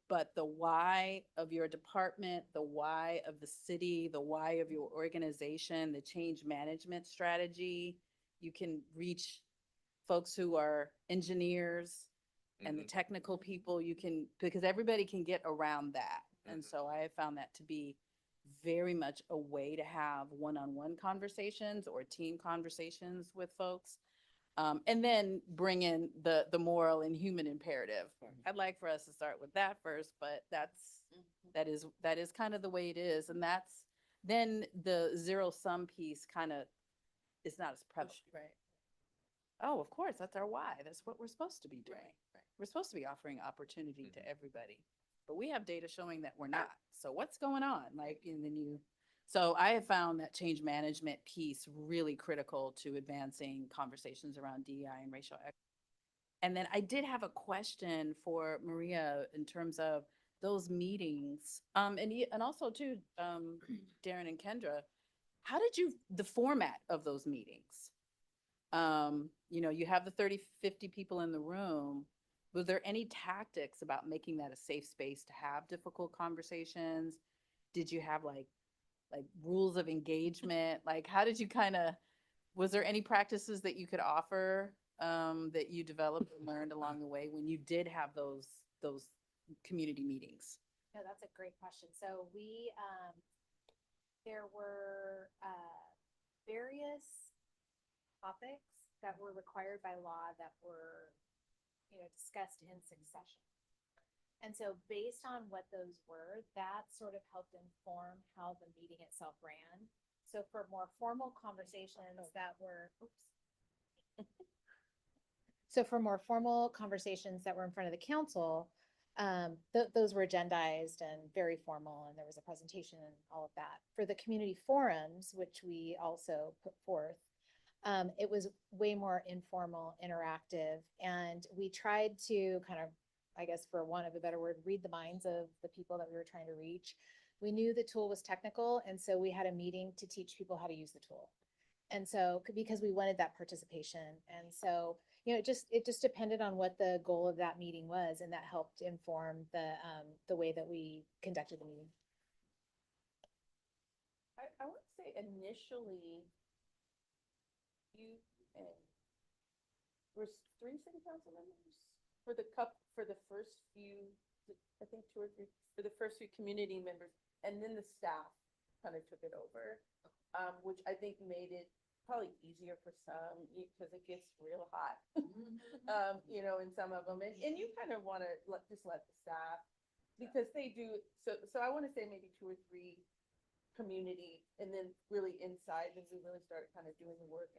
But the why of your department, the why of the city, the why of your organization, the change management strategy, you can reach folks who are engineers and the technical people, because everybody can get around that. And so I have found that to be very much a way to have one-on-one conversations or team conversations with folks. And then bring in the moral and human imperative. I'd like for us to start with that first, but that is kind of the way it is. And then the zero sum piece kind of is not as prevalent. Right. Oh, of course, that's our why. That's what we're supposed to be doing. We're supposed to be offering opportunity to everybody, but we have data showing that we're not. So what's going on? So I have found that change management piece really critical to advancing conversations around DEI and racial equity. And then I did have a question for Maria in terms of those meetings. And also too, Darren and Kendra, how did the format of those meetings? You have the 30, 50 people in the room. Was there any tactics about making that a safe space to have difficult conversations? Did you have like rules of engagement? Like, how did you was there any practices that you could offer, that you developed and learned along the way when you did have those community meetings? No, that's a great question. So there were various topics that were required by law that were, discussed in succession. And so based on what those were, that sort of helped inform how the meeting itself ran. So for more formal conversations that were, so for more formal conversations that were in front of the council, those were agendized and very formal, and there was a presentation and all of that. For the community forums, which we also put forth, it was way more informal, interactive, and we tried to kind of, I guess for want of a better word, read the minds of the people that we were trying to reach. We knew the tool was technical, and so we had a meeting to teach people how to use the tool. And so, because we wanted that participation. And so, it just depended on what the goal of that meeting was, and that helped inform the way that we conducted the meeting. I would say initially, you and were 3 city council members for the first few, I think 2 or 3, for the first few community members, and then the staff kind of took it over, which I think made it probably easier for some because it gets real hot, in some of them, and you kind of want to just let the staff, because they do. So I want to say maybe 2 or 3 community, and then really inside, and we really started kind of doing the work,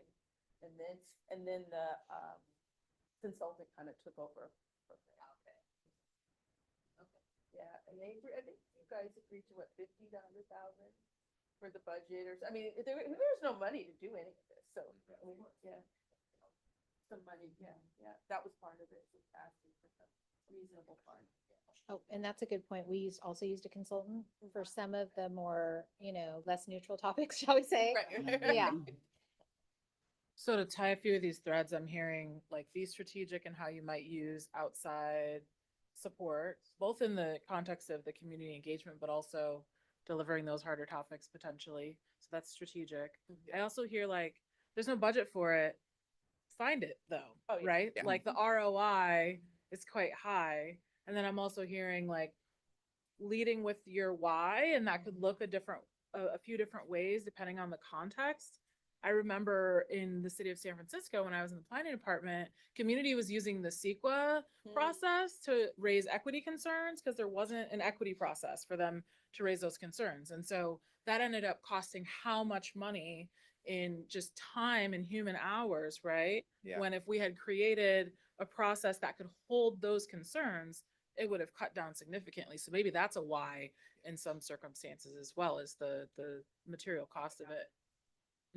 and then the consultant kind of took over. Okay. Yeah, and I think you guys agreed to what, 50 to 100,000 for the budget, there's no money to do any of this, so yeah, some money, yeah, that was part of it, just asking for some reasonable fund. Oh, and that's a good point. We also used a consultant for some of the more, less neutral topics, shall we say? Right. Yeah. So to tie a few of these threads, I'm hearing like be strategic in how you might use outside support, both in the context of the community engagement, but also delivering those harder topics potentially. So that's strategic. I also hear like, there's no budget for it. Find it though, right? Yeah. Like the ROI is quite high. And then I'm also hearing like leading with your why, and that could look a few different ways depending on the context. I remember in the city of San Francisco, when I was in the planning department, community was using the CEQA process to raise equity concerns because there wasn't an equity process for them to raise those concerns. And so that ended up costing how much money in just time and human hours, right? Yeah. When if we had created a process that could hold those concerns, it would have cut down significantly. So maybe that's a why in some circumstances as well as the material cost of it.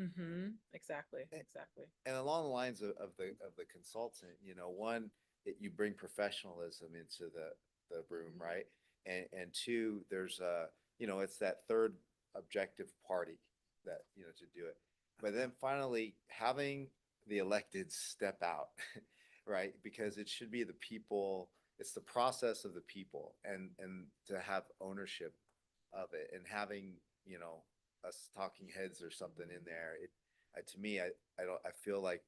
Mm-hmm, exactly, exactly. And along the lines of the consultant, one, that you bring professionalism into the room, right? And two, there's it's that third objective party that, to do it. But then finally, having the elected step out, right? Because it should be the people, it's the process of the people, and to have ownership of it, and having, us talking heads or something in there. To me, I feel like,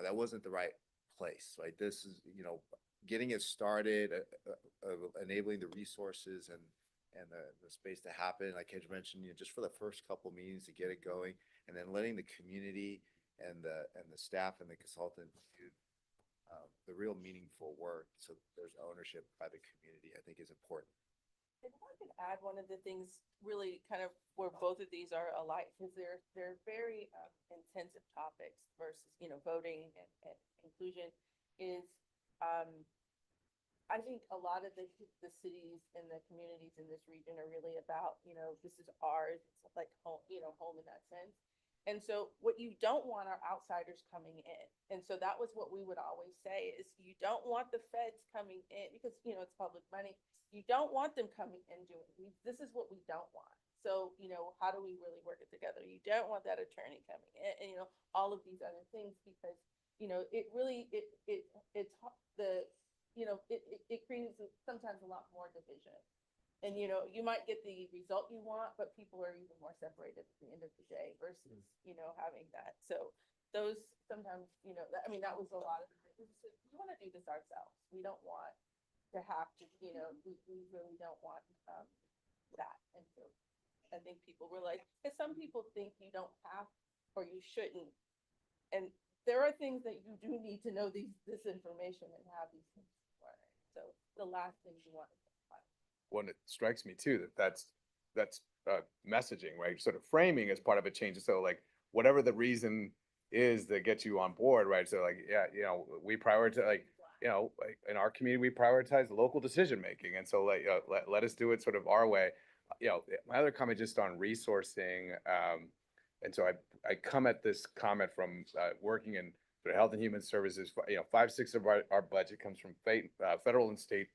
that wasn't the right place. Right? This is, getting it started, enabling the resources and the space to happen. Like Kedge mentioned, just for the first couple meetings to get it going, and then letting the community and the staff and the consultant do the real meaningful work, so there's ownership by the community, I think is important. And if I could add, one of the things really kind of where both of these are alike, because they're very intensive topics versus, voting and inclusion, is I think a lot of the cities and the communities in this region are really about, this is ours, it's like home, home in that sense. And so what you don't want are outsiders coming in. And so that was what we would always say is you don't want the feds coming in because, it's public money. You don't want them coming in doing, this is what we don't want. So, how do we really work it together? You don't want that attorney coming in and, all of these other things because, it really, it's the, it creates sometimes a lot more division. And, you might get the result you want, but people are even more separated at the end of the day versus, having that. So those sometimes, that was a lot of, we want to do this ourselves. We don't want to have to, we really don't want that. And so I think people realize, because some people think you don't have or you shouldn't. And there are things that you do need to know this information and have these things learned. So the last thing you want is When it strikes me too, that's messaging, right? Sort of framing as part of a change. So like whatever the reason is that gets you on board, right? So like, yeah, we prioritize, like in our community, we prioritize local decision making. And so like, let us do it sort of our way. My other comment just on resourcing. And so I come at this comment from working in sort of health and human services. 5/6 of our budget comes from federal and state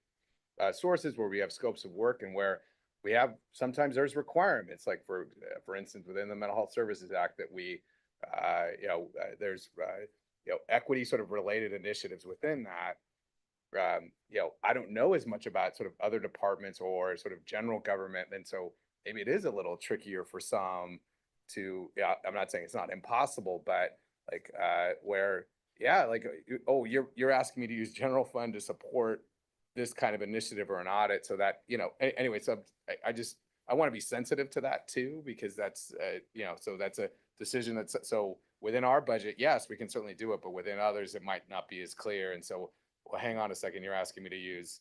sources where we have scopes of work and where we have, sometimes there's requirements, like for instance, within the Mental Health Services Act that we, there's, equity sort of related initiatives within that. I don't know as much about sort of other departments or sort of general government. And so maybe it is a little trickier for some to, I'm not saying it's not impossible, but like, where, like, oh, you're asking me to use general fund to support this kind of initiative or an audit, so that, anyway, so I want to be sensitive to that too, because that's, so that's a decision that's, so within our budget, yes, we can certainly do it, but within others, it might not be as clear. And so, well, hang on a second, you're asking me to use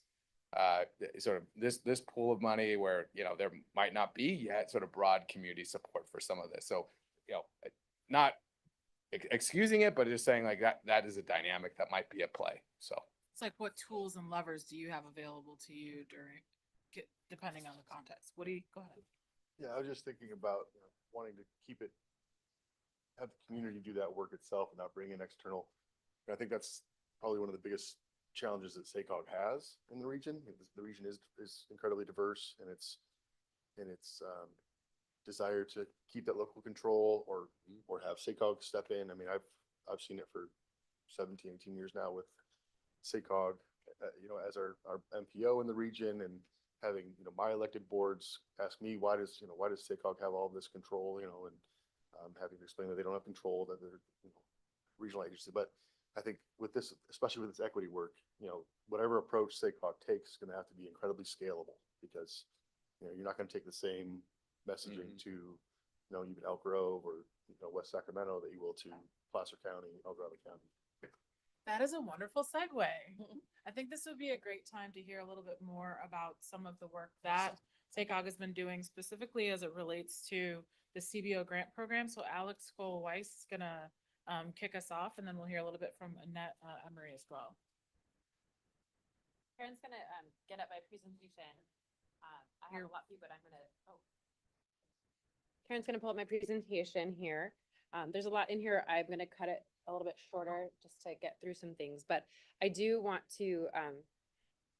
sort of this pool of money where, there might not be yet sort of broad community support for some of this. So, not excusing it, but just saying like that is a dynamic that might be at play, so. It's like, what tools and levers do you have available to you depending on the context? Go ahead. Yeah, I was just thinking about wanting to have the community do that work itself and not bring in external. And I think that's probably one of the biggest challenges that SACOG has in the region. The region is incredibly diverse, and its desire to keep that local control or have SACOG step in. I mean, I've seen it for 17, 18 years now with SACOG, as our MPO in the region, and having, my elected boards ask me, why does SACOG have all this control, and having to explain that they don't have control, that they're, regional agency. But I think with this, especially with this equity work, whatever approach SACOG takes is going to have to be incredibly scalable, because, you're not going to take the same messaging to, even Elk Grove or, West Sacramento that you will to Placer County, El Dorado County. That is a wonderful segue. I think this would be a great time to hear a little bit more about some of the work that SACOG has been doing specifically as it relates to the CBO grant program. So Alex Cole-Weiss is gonna kick us off, and then we'll hear a little bit from Annette Emery as well. Karen's gonna get up my presentation. I have a lot for you, but Karen's gonna pull up my presentation here. There's a lot in here. I'm gonna cut it a little bit shorter just to get through some things, but I do want to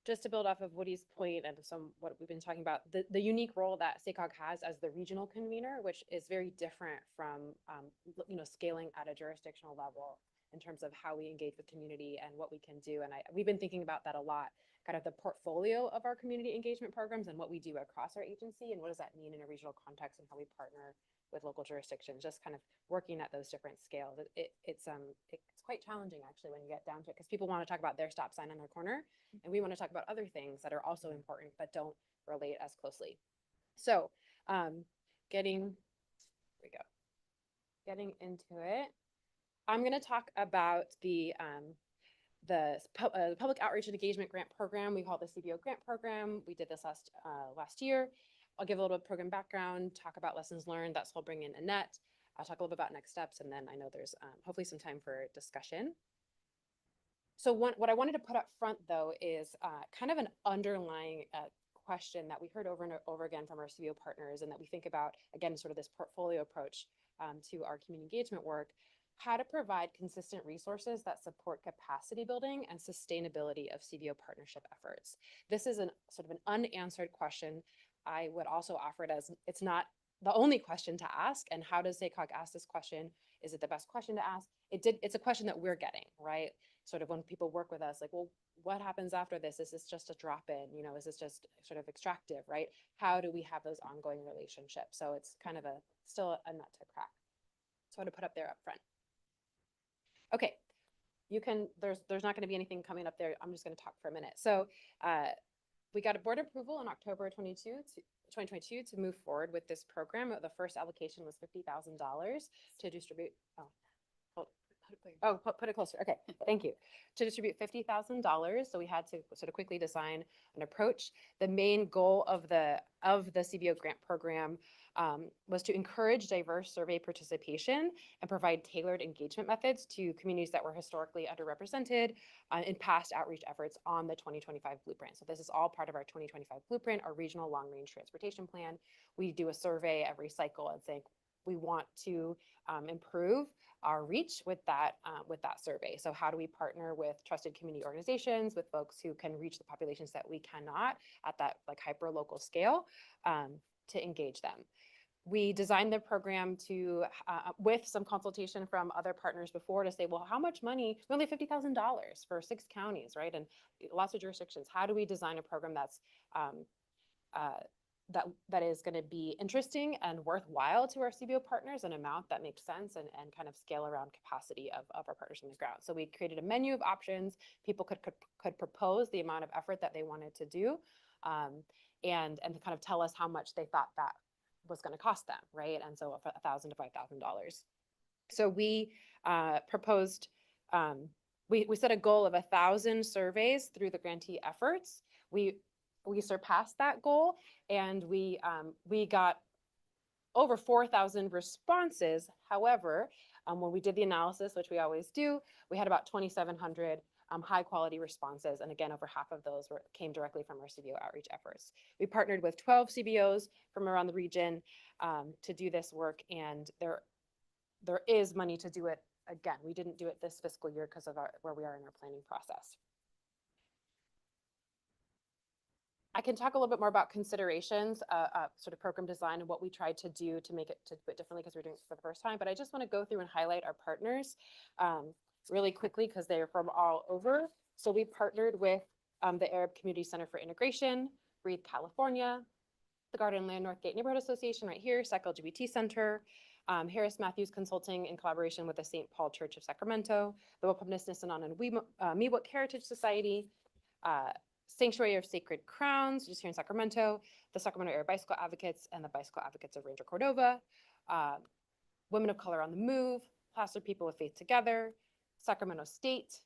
just to build off of Woody's point and what we've been talking about, the unique role that SACOG has as the regional convener, which is very different from scaling at a jurisdictional level in terms of how we engage with community and what we can do. And we've been thinking about that a lot, kind of the portfolio of our community engagement programs and what we do across our agency and what does that mean in a regional context and how we partner with local jurisdictions, just kind of working at those different scales. It's quite challenging actually when you get down to it, because people want to talk about their stop sign on their corner and we want to talk about other things that are also important but don't relate as closely. So getting into it, I'm going to talk about the Public Outreach and Engagement Grant Program. We call it the CBO Grant Program. We did this last year. I'll give a little bit of program background, talk about lessons learned. That's why I'll bring in Annette. I'll talk a little bit about next steps, and then I know there's hopefully some time for discussion. So what I wanted to put up front, though, is kind of an underlying question that we heard over and over again from our CBO partners, and that we think about, again, sort of this portfolio approach to our community engagement work, how to provide consistent resources that support capacity building and sustainability of CBO partnership efforts. This is sort of an unanswered question. I would also offer it as it's not the only question to ask. And how does SACOG ask this question? Is it the best question to ask? It's a question that we're getting, right? Sort of when people work with us, like, well, what happens after this? Is this just a drop in? Is this just sort of extractive, right? How do we have those ongoing relationships? So it's kind of still a nut to crack. So I want to put up there up front. Okay, there's not going to be anything coming up there. I'm just going to talk for a minute. So we got a board approval in October 2022 to move forward with this program. The first allocation was $50,000 to distribute. Put it closer. Okay, thank you. To distribute $50,000. So we had to sort of quickly design an approach. The main goal of the CBO grant program was to encourage diverse survey participation and provide tailored engagement methods to communities that were historically underrepresented in past outreach efforts on the 2025 blueprint. So this is all part of our 2025 blueprint, our regional long-range transportation plan. We do a survey every cycle and think we want to improve our reach with that survey. So how do we partner with trusted community organizations, with folks who can reach the populations that we cannot at that like hyper local scale, to engage them. We designed the program to with some consultation from other partners before to say, well, how much money? We only have $50,000 for 6 counties, right? And lots of jurisdictions. How do we design a program that's that is going to be interesting and worthwhile to our CBO partners, an amount that makes sense and kind of scale around capacity of our partners on the ground. So we created a menu of options. People could propose the amount of effort that they wanted to do, and kind of tell us how much they thought that was going to cost them, right? And so $1,000 to $5,000. So we proposed, we set a goal of 1,000 surveys through the grantee efforts. We surpassed that goal, and we got over 4,000 responses. However, when we did the analysis, which we always do, we had about 2,700 high quality responses. And again, over half of those came directly from our CBO outreach efforts. We partnered with 12 CBOs from around the region to do this work. And there is money to do it. Again, we didn't do it this fiscal year because of where we are in our planning process. I can talk a little bit more about considerations, sort of program design and what we tried to do to make it to do it differently because we're doing it for the first time. But I just want to go through and highlight our partners really quickly because they're from all over. So we partnered with the Arab Community Center for Integration, Breathe California, the Garden Land Northgate Neighborhood Association right here, Psych LGBT Center, Harris Matthews Consulting in collaboration with the St. Paul Church of Sacramento, the Wapopnisnissanan and Miwok Heritage Society, Sanctuary of Sacred Crowns, just here in Sacramento, the Sacramento Area Bicycle Advocates, and the Bicycle Advocates of Ranger Cordova. Women of Color on the Move, Placer People with Faith Together, Sacramento State,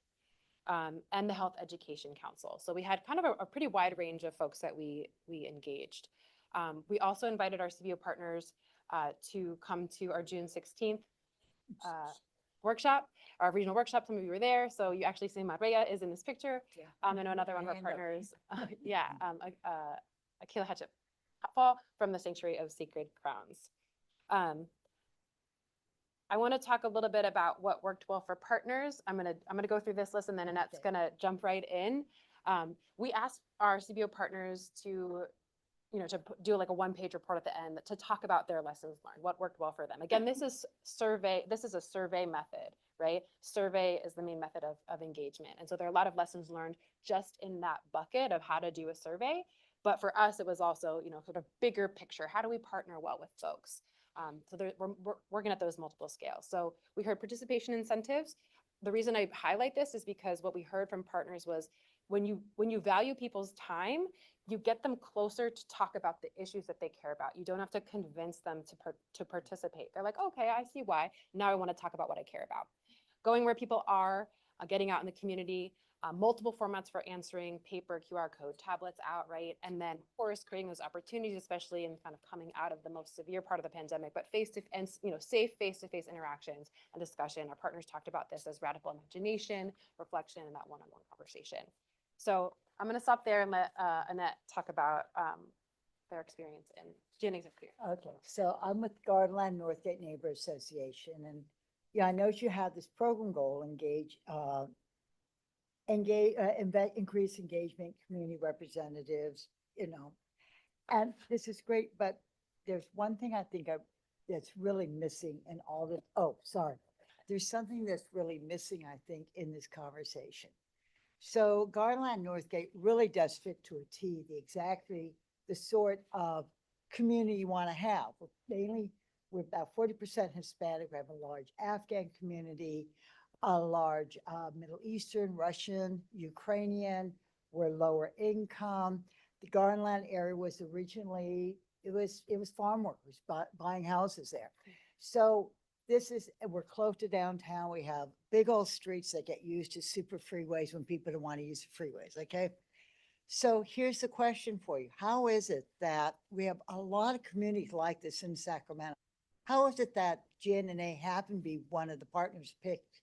and the Health Education Council. So we had kind of a pretty wide range of folks that we engaged. We also invited our CBO partners to come to our June 16th workshop, our regional workshop. Some of you were there. So you actually see Maria is in this picture. I know another one of our Hand up. partners, Akila Hatchep from the Sanctuary of Sacred Crowns. I want to talk a little bit about what worked well for partners. I'm gonna go through this list, and then Annette's gonna jump right in. We asked our CBO partners to, do like a one-page report at the end to talk about their lessons learned, what worked well for them. Again, this is a survey method, right? Survey is the main method of engagement. And so there are a lot of lessons learned just in that bucket of how to do a survey. But for us, it was also, sort of bigger picture. How do we partner well with folks? So we're working at those multiple scales. So we heard participation incentives. The reason I highlight this is because what we heard from partners was when you value people's time, you get them closer to talk about the issues that they care about. You don't have to convince them to participate. They're like, okay, I see why. Now I want to talk about what I care about. Going where people are, getting out in the community, multiple formats for answering, paper, QR code, tablets out, right? And then, of course, creating those opportunities, especially in kind of coming out of the most severe part of the pandemic, but safe face-to-face interactions and discussion. Our partners talked about this as radical imagination, reflection, and that one-on-one conversation. So I'm going to stop there and let Annette talk about their experience and Jenny's experience. Okay, so I'm with Garland Northgate Neighbor Association, and I know you have this program goal, increase engagement, community representatives, and this is great, but there's one thing I think that's really missing in all the, there's something that's really missing, I think, in this conversation. So Garland Northgate really does fit to a T, exactly the sort of community you want to have. We're about 40% Hispanic. We have a large Afghan community, a large Middle Eastern, Russian, Ukrainian. We're lower income. The Garland area was originally, it was farm workers buying houses there. So we're close to downtown. We have big old streets that get used as super freeways when people don't want to use the freeways, okay? So here's the question for you. How is it that we have a lot of communities like this in Sacramento? How is it that GNNA happened to be one of the partners picked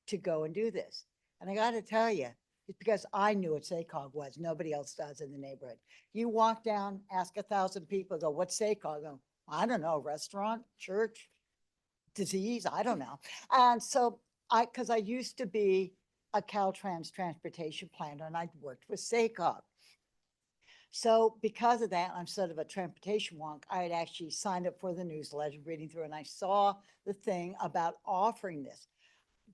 to go and do this? And I got to tell you, it's because I knew what SACOG was. Nobody else does in the neighborhood. You walk down, ask 1,000 people, go, what's SACOG? Go, I don't know, restaurant, church, disease, I don't know. And so because I used to be a Caltrans transportation planner and I'd worked with SACOG. So because of that, I'm sort of a transportation wonk. I had actually signed up for the newsletter, reading through, and I saw the thing about offering this.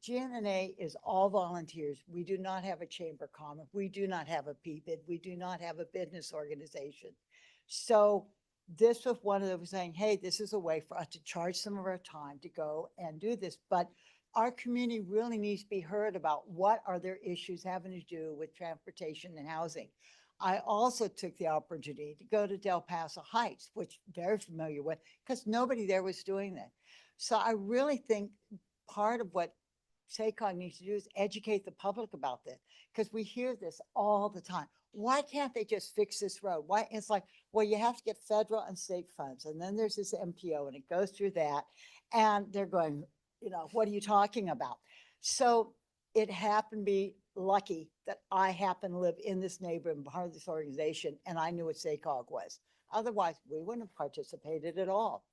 GNNA is all volunteers. We do not have a chamber of commerce. We do not have a PBID. We do not have a business organization. So this was one of them saying, hey, this is a way for us to charge some of our time to go and do this. But our community really needs to be heard about what are their issues having to do with transportation and housing. I also took the opportunity to go to Del Paso Heights, which I'm very familiar with, because nobody there was doing that. So I really think part of what SACOG needs to do is educate the public about this, because we hear this all the time. Why can't they just fix this road? Why? It's like, well, you have to get federal and state funds. And then there's this MPO and it goes through that. And they're going, what are you talking about? So it happened to be lucky that I happen to live in this neighborhood and part of this organization, and I knew what SACOG was. Otherwise, we wouldn't have participated at all.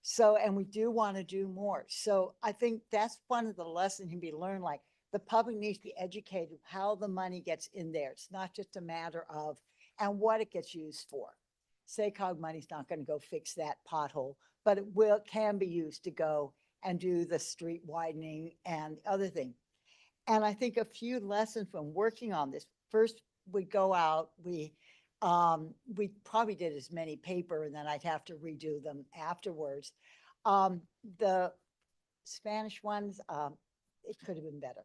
So, and we do want to do more. So I think that's one of the lessons can be learned, like the public needs to be educated how the money gets in there. It's not just a matter of, and what it gets used for. SACOG money's not going to go fix that pothole, but it can be used to go and do the street widening and other thing. And I think a few lessons from working on this. First, we go out, we probably did as many paper and then I'd have to redo them afterwards. The Spanish ones, it could have been better.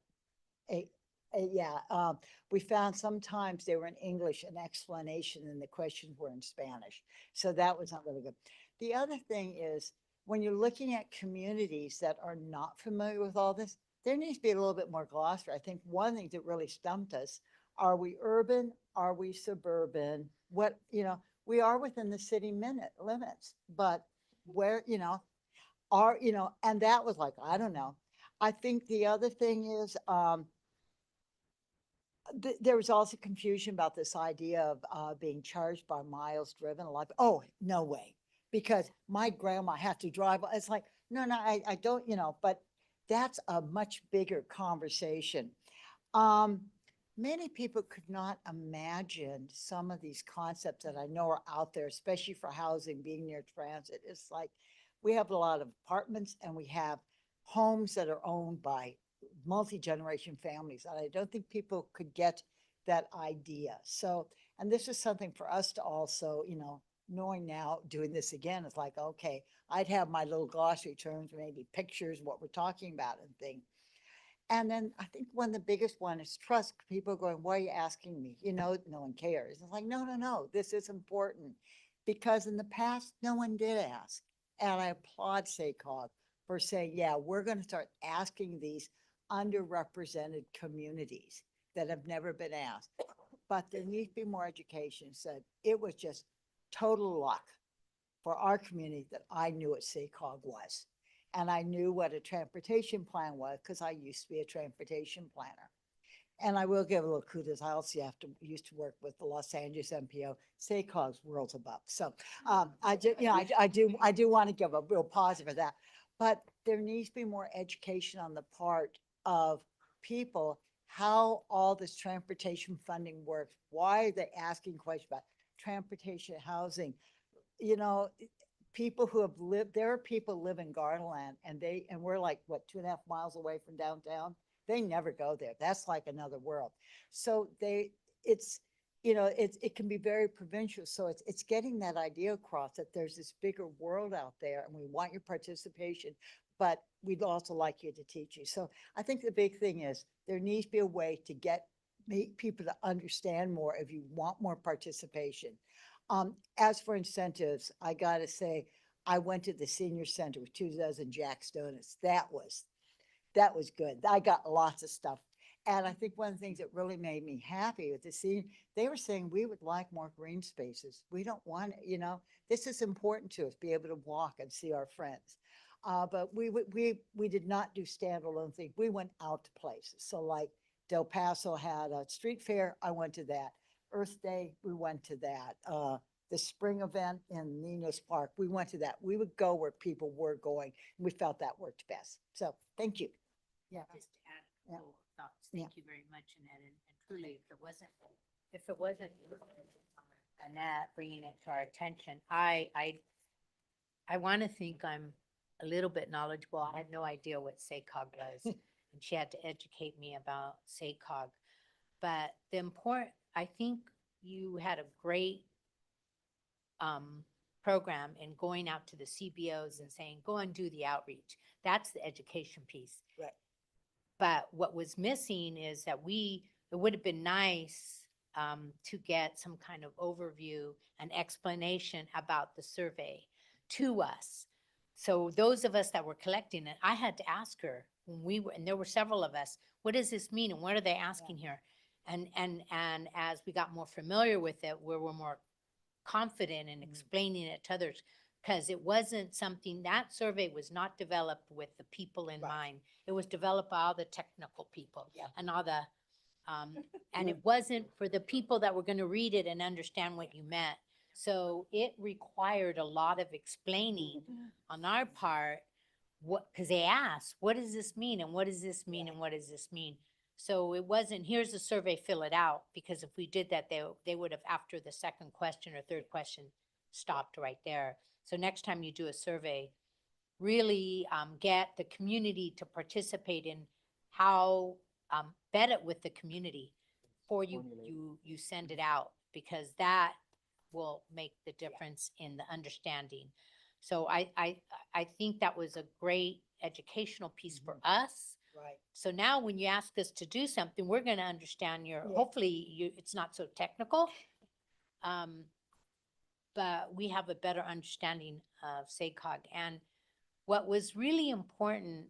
We found sometimes they were in English, an explanation, and the questions were in Spanish. So that was not really good. The other thing is, when you're looking at communities that are not familiar with all this, there needs to be a little bit more glossary. I think one thing that really stumped us, are we urban? Are we suburban? What, we are within the city limits, but where, and that was like, I don't know. I think the other thing is, there was also confusion about this idea of being charged by miles driven. A lot, oh, no way, because my grandma had to drive. It's like, no, I don't, but that's a much bigger conversation. Many people could not imagine some of these concepts that I know are out there, especially for housing, being near transit. It's like, we have a lot of apartments and we have homes that are owned by multi-generation families. And I don't think people could get that idea. So, and this is something for us to also, knowing now, doing this again, it's like, okay, I'd have my little glossary terms, maybe pictures, what we're talking about and things. And then I think one of the biggest one is trust. People going, why are you asking me? No one cares. It's like, no, this is important. Because in the past, no one did ask. And I applaud SACOG for saying, yeah, we're going to start asking these underrepresented communities that have never been asked. But there needs to be more education. Said it was just total luck for our community that I knew what SACOG was. And I knew what a transportation plan was because I used to be a transportation planner. And I will give a little kudos. I also used to work with the Los Angeles MPO. SACOG's worlds above. So I do want to give a real positive for that. But there needs to be more education on the part of people, how all this transportation funding works. Why are they asking questions about transportation, housing? People who have lived, there are people who live in Garland and we're like, what, 2.5 miles away from downtown? They never go there. That's like another world. So it can be very provincial. So it's getting that idea across that there's this bigger world out there and we want your participation, but we'd also like you to teach you. So I think the big thing is there needs to be a way to make people to understand more if you want more participation. As for incentives, I gotta say, I went to the senior center with 2 dozen Jack's Donuts. That was good. I got lots of stuff. And I think one of the things that really made me happy with the scene, they were saying we would like more green spaces. We don't want, this is important to us, be able to walk and see our friends. But we did not do standalone things. We went out to places. So like Del Paso had a street fair. I went to that. Earth Day, we went to that. The spring event in Ninos Park, we went to that. We would go where people were going, and we felt that worked best. So thank you. Yeah. Just to add Yeah. full thoughts. Yeah. Thank you very much, Annette. And truly, if it wasn't Annette bringing it to our attention, I want to think I'm a little bit knowledgeable. I had no idea what SACOG was, and she had to educate me about SACOG. But I think you had a great program in going out to the CBOs and saying, go and do the outreach. That's the education piece. Right. But what was missing is that it would have been nice to get some kind of overview and explanation about the survey to us. So those of us that were collecting it, I had to ask her when and there were several of us, what does this mean and what are they asking here? And as we got more familiar with it, we were more confident in explaining it to others, because it wasn't something, that survey was not developed with the people in mind. It was developed by all the technical people and all the, and it wasn't for the people that were going to read it and understand what you meant. So it required a lot of explaining on our part, because they asked, what does this mean? And what does this mean? And what does this mean? So it wasn't, here's the survey, fill it out, because if we did that, they would have, after the second question or third question, stopped right there. So next time you do a survey, really get the community to participate in how, vet it with the community before you send it out, because that will make the difference in the understanding. So I think that was a great educational piece for us. Right. So now when you ask us to do something, we're going to understand hopefully it's not so technical. But we have a better understanding of SACOG. And what was really important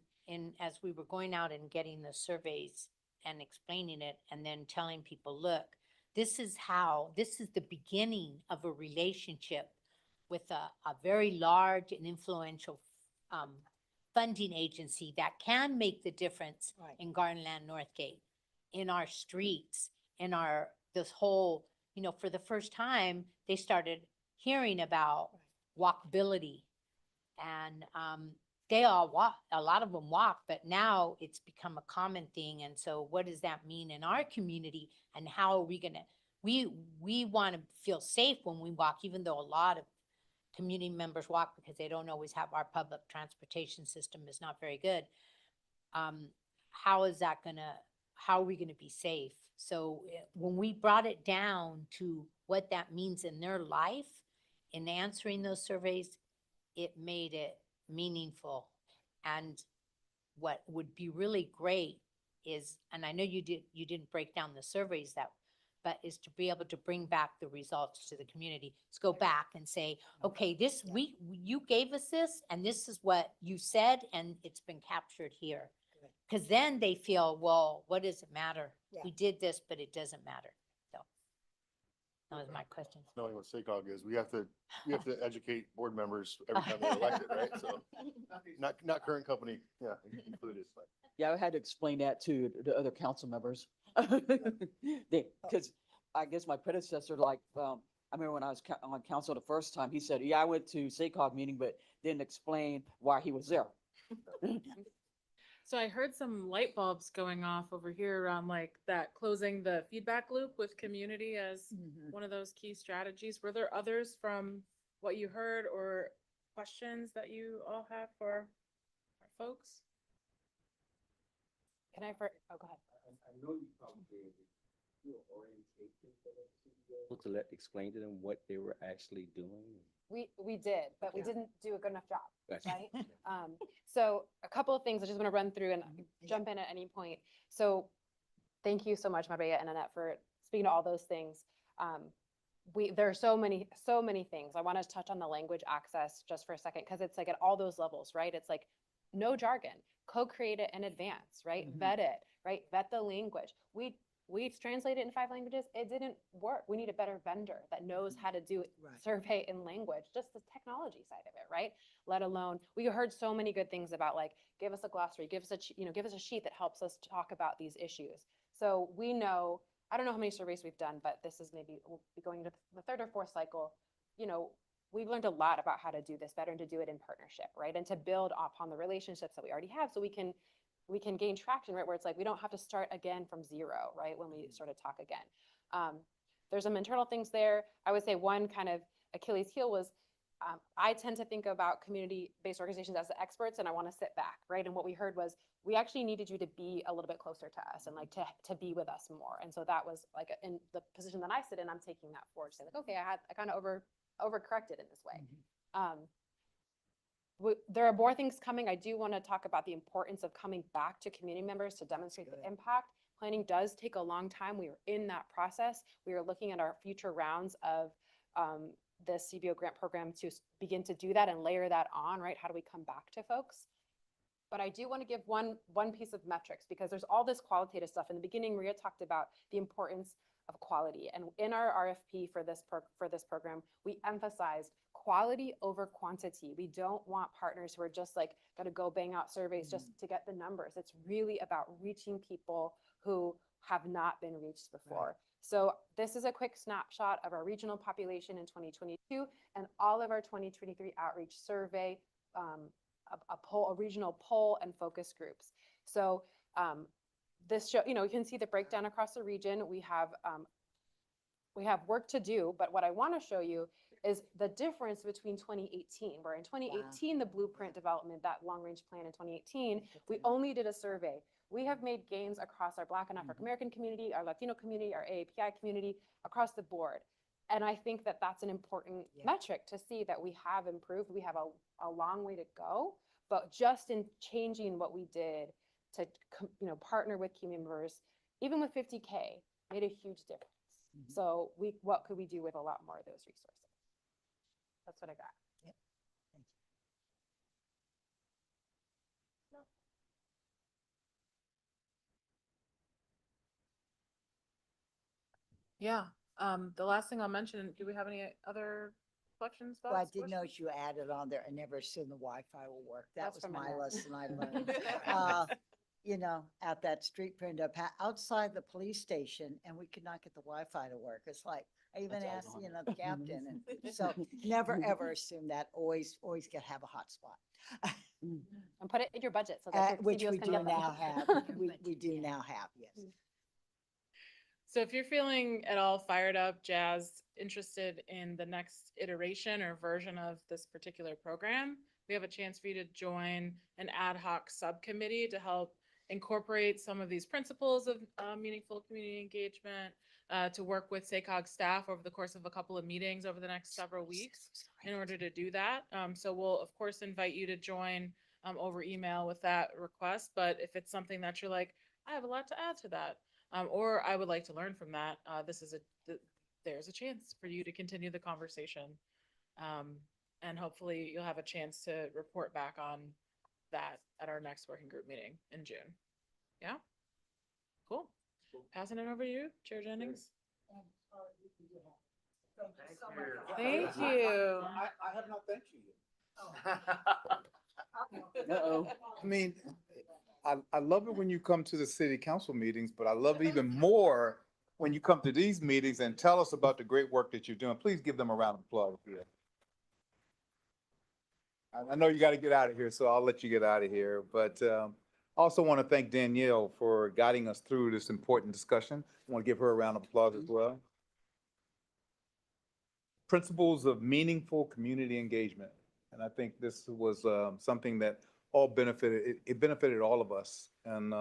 as we were going out and getting the surveys and explaining it and then telling people, look, this is the beginning of a relationship with a very large and influential funding agency that can make the difference Right. in Gardenland Northgate, in our streets, in this whole, for the first time, they started hearing about walkability. And they all walk, a lot of them walk, but now it's become a common thing. And so what does that mean in our community? And how are we gonna, we want to feel safe when we walk, even though a lot of community members walk because they don't always have, our public transportation system is not very good. How are we gonna be safe? So when we brought it down to what that means in their life, in answering those surveys, it made it meaningful. And what would be really great is, and I know you didn't break down the surveys but is to be able to bring back the results to the community. Let's go back and say, okay, this week, you gave us this, and this is what you said, and it's been captured here. Because then they feel, well, what does it matter? Yeah. We did this, but it doesn't matter. So that was my question. Knowing what SACOG is, we have to educate board members every time they're elected, right? So not current company, yeah, included, but. Yeah, I had to explain that to the other council members. Because I guess my predecessor, I remember when I was on council the first time, he said, yeah, I went to SACOG meeting, but didn't explain why he was there. So I heard some light bulbs going off over here around like that, closing the feedback loop with community as one of those key strategies. Were there others from what you heard or questions that you all have for our folks? Can I, oh, go ahead. I know you probably do orientation for the CEO to explain to them what they were actually doing. We did, but we Okay. didn't do a good enough job, Gotcha. right? So a couple of things I just want to run through and jump in at any point. So thank you so much, Maria and Annette, for speaking to all those things. There are so many things. I want to touch on the language access just for a second, because it's like at all those levels, right? It's like no jargon, co-create it in advance, right? Vet it, right? Vet the language. We've translated it in 5 languages. It didn't work. We need a better vendor that knows how to do Right. survey in language, just the technology side of it, right? Let alone, we heard so many good things about like, give us a glossary, give us a sheet that helps us talk about these issues. So we know, I don't know how many surveys we've done, but this is maybe, we'll be going into the 3rd or 4th cycle. We've learned a lot about how to do this better and to do it in partnership, right? And to build upon the relationships that we already have so we can gain traction, right? Where it's like, we don't have to start again from zero, right? When we sort of talk again. There's some internal things there. I would say one kind of Achilles heel was, I tend to think about community-based organizations as the experts, and I want to sit back, right? And what we heard was, we actually needed you to be a little bit closer to us and like to be with us more. And so that was like in the position that I sit in, I'm taking that forward to say like, okay, I kind of overcorrected in this way. There are more things coming. I do want to talk about the importance of coming back to community members to demonstrate the impact. Planning does take a long time. We are in that process. We are looking at our future rounds of the CBO grant program to begin to do that and layer that on, right? How do we come back to folks? But I do want to give one piece of metrics, because there's all this qualitative stuff. In the beginning, Maria talked about the importance of quality. And in our RFP for this program, we emphasized quality over quantity. We don't want partners who are just like going to go bang out surveys just to get the numbers. It's really about reaching people who have not been reached before. Right. So this is a quick snapshot of our regional population in 2022 and all of our 2023 outreach survey, a regional poll and focus groups. So this show, you can see the breakdown across the region. We have work to do, but what I want to show you is the difference between 2018, where in 2018, the blueprint development, that long range plan in 2018, we only did a survey. We have made gains across our Black and African American community, our Latino community, our AAPI community, across the board. And I think that that's an important metric to see that we have improved. We have a long way to go, but just in changing what we did to partner with community members, even with 50K, made a huge difference. So what could we do with a lot more of those resources? That's what I got. Yeah, the last thing I'll mention, do we have any other questions about? Well, I did Squish? notice you added on there, I never assumed the Wi-Fi will work. That That's was from my Annette. lesson I learned. Uh, You know, at that street printer, outside the police station, and we could not get the Wi-Fi to work. It's like, I even asked, you know, the captain, and so never, ever assume that. Always have a hotspot. And put it in your budget so that your Which studios we can do get them. now have. We do now have, yes. So if you're feeling at all fired up, jazzed, interested in the next iteration or version of this particular program, we have a chance for you to join an ad hoc subcommittee to help incorporate some of these principles of meaningful community engagement, to work with SACOG staff over the course of a couple of meetings over the next several weeks in order to do that. So we'll of course invite you to join over email with that request. But if it's something that you're like, I have a lot to add to that, or I would like to learn from that, there's a chance for you to continue the conversation. And hopefully you'll have a chance to report back on that at our next working group meeting in June. Yeah? Cool. Passing it over to you, Chair Jennings. Thank you. I have not thanked you yet. Uh-oh. I mean, I love it when you come to the city council meetings, but I love it even more when you come to these meetings and tell us about the great work that you're doing. Please give them a round of applause. Here. I know you got to get out of here, so I'll let you get out of here. But I also want to thank Danielle for guiding us through this important discussion. I want to give her a round of applause as well. Principles of meaningful community engagement. And I think this was something that all benefited, it benefited all of us. And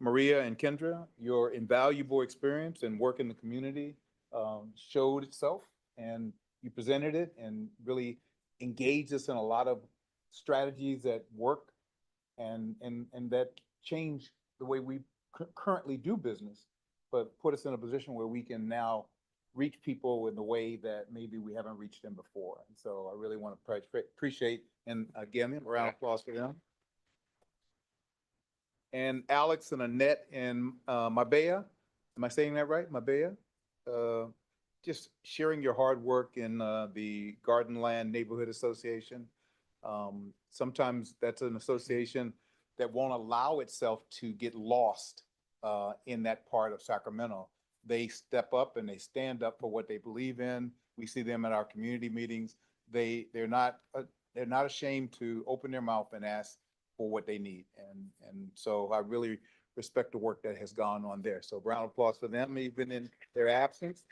Maria and Kendra, your invaluable experience and work in the community showed itself, and you presented it and really engaged us in a lot of strategies that work and that change the way we currently do business, but put us in a position where we can now reach people in the way that maybe we haven't reached them before. And so I really want to appreciate, and again, a round of applause for them. And Alex and Annette and Mabea, am I saying that right? Mabea? Just sharing your hard work in the Gardenland Neighborhood Association. Sometimes that's an association that won't allow itself to get lost in that part of Sacramento. They step up and they stand up for what they believe in. We see them at our community meetings. They're not ashamed to open their mouth and ask for what they need. And so I really respect the work that has gone on there. So round of applause for them, even in their absence.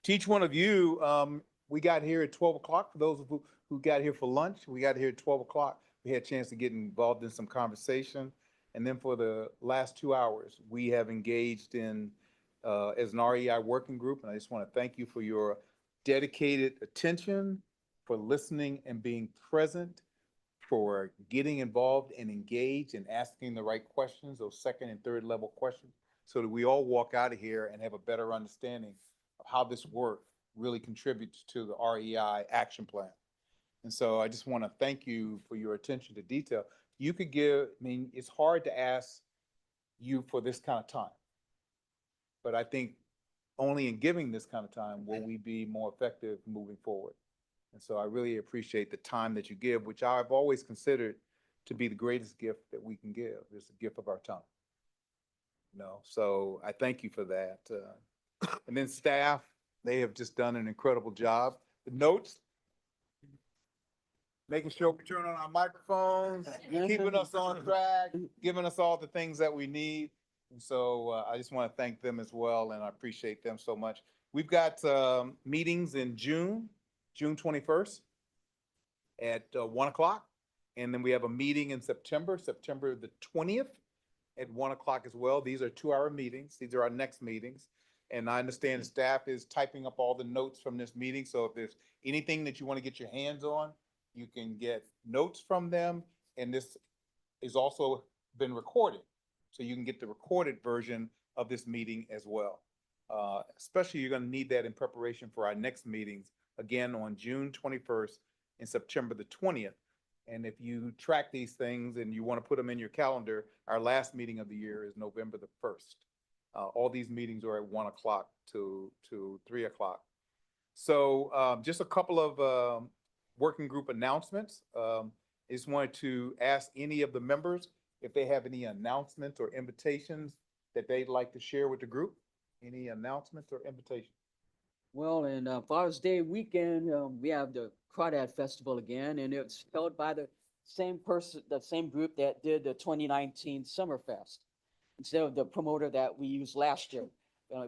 To each one of you, we got here at 12 o'clock. For those who got here for lunch, we got here at 12 o'clock. We had a chance to get involved in some conversation. And then for the last 2 hours, we have engaged in as an REI working group. And I just want to thank you for your dedicated attention, for listening and being present, for getting involved and engaged and asking the right questions, those second and third level questions, so that we all walk out of here and have a better understanding of how this work really contributes to the REI action plan. And so I just want to thank you for your attention to detail. You could give, I mean, it's hard to ask you for this kind of time, but I think only in giving this kind of time will we be more effective moving forward. And so I really appreciate the time that you give, which I've always considered to be the greatest gift that we can give, is the gift of our time. So I thank you for that. And then staff, they have just done an incredible job. The notes, making sure we turn on our microphones, keeping us on track, giving us all the things that we need. And so I just want to thank them as well, and I appreciate them so much. We've got meetings in June 21st at 1 o'clock. And then we have a meeting in September the 20th at 1 o'clock as well. These are 2-hour meetings. These are our next meetings. And I understand the staff is typing up all the notes from this meeting. So if there's anything that you want to get your hands on, you can get notes from them. And this is also been recorded. So you can get the recorded version of this meeting as well. Especially you're going to need that in preparation for our next meetings, again on June 21st and September the 20th. And if you track these things and you want to put them in your calendar, our last meeting of the year is November the 1st. All these meetings are at 1 o'clock to 3 o'clock. So, just a couple of, working group announcements. I just wanted to ask any of the members if they have any announcements or invitations that they'd like to share with the group. Any announcements or invitations? Well, and Father's Day weekend, we have the Crawdad Festival again, and it's held by the same person, the same group that did the 2019 Summerfest, instead of the promoter that we used last year.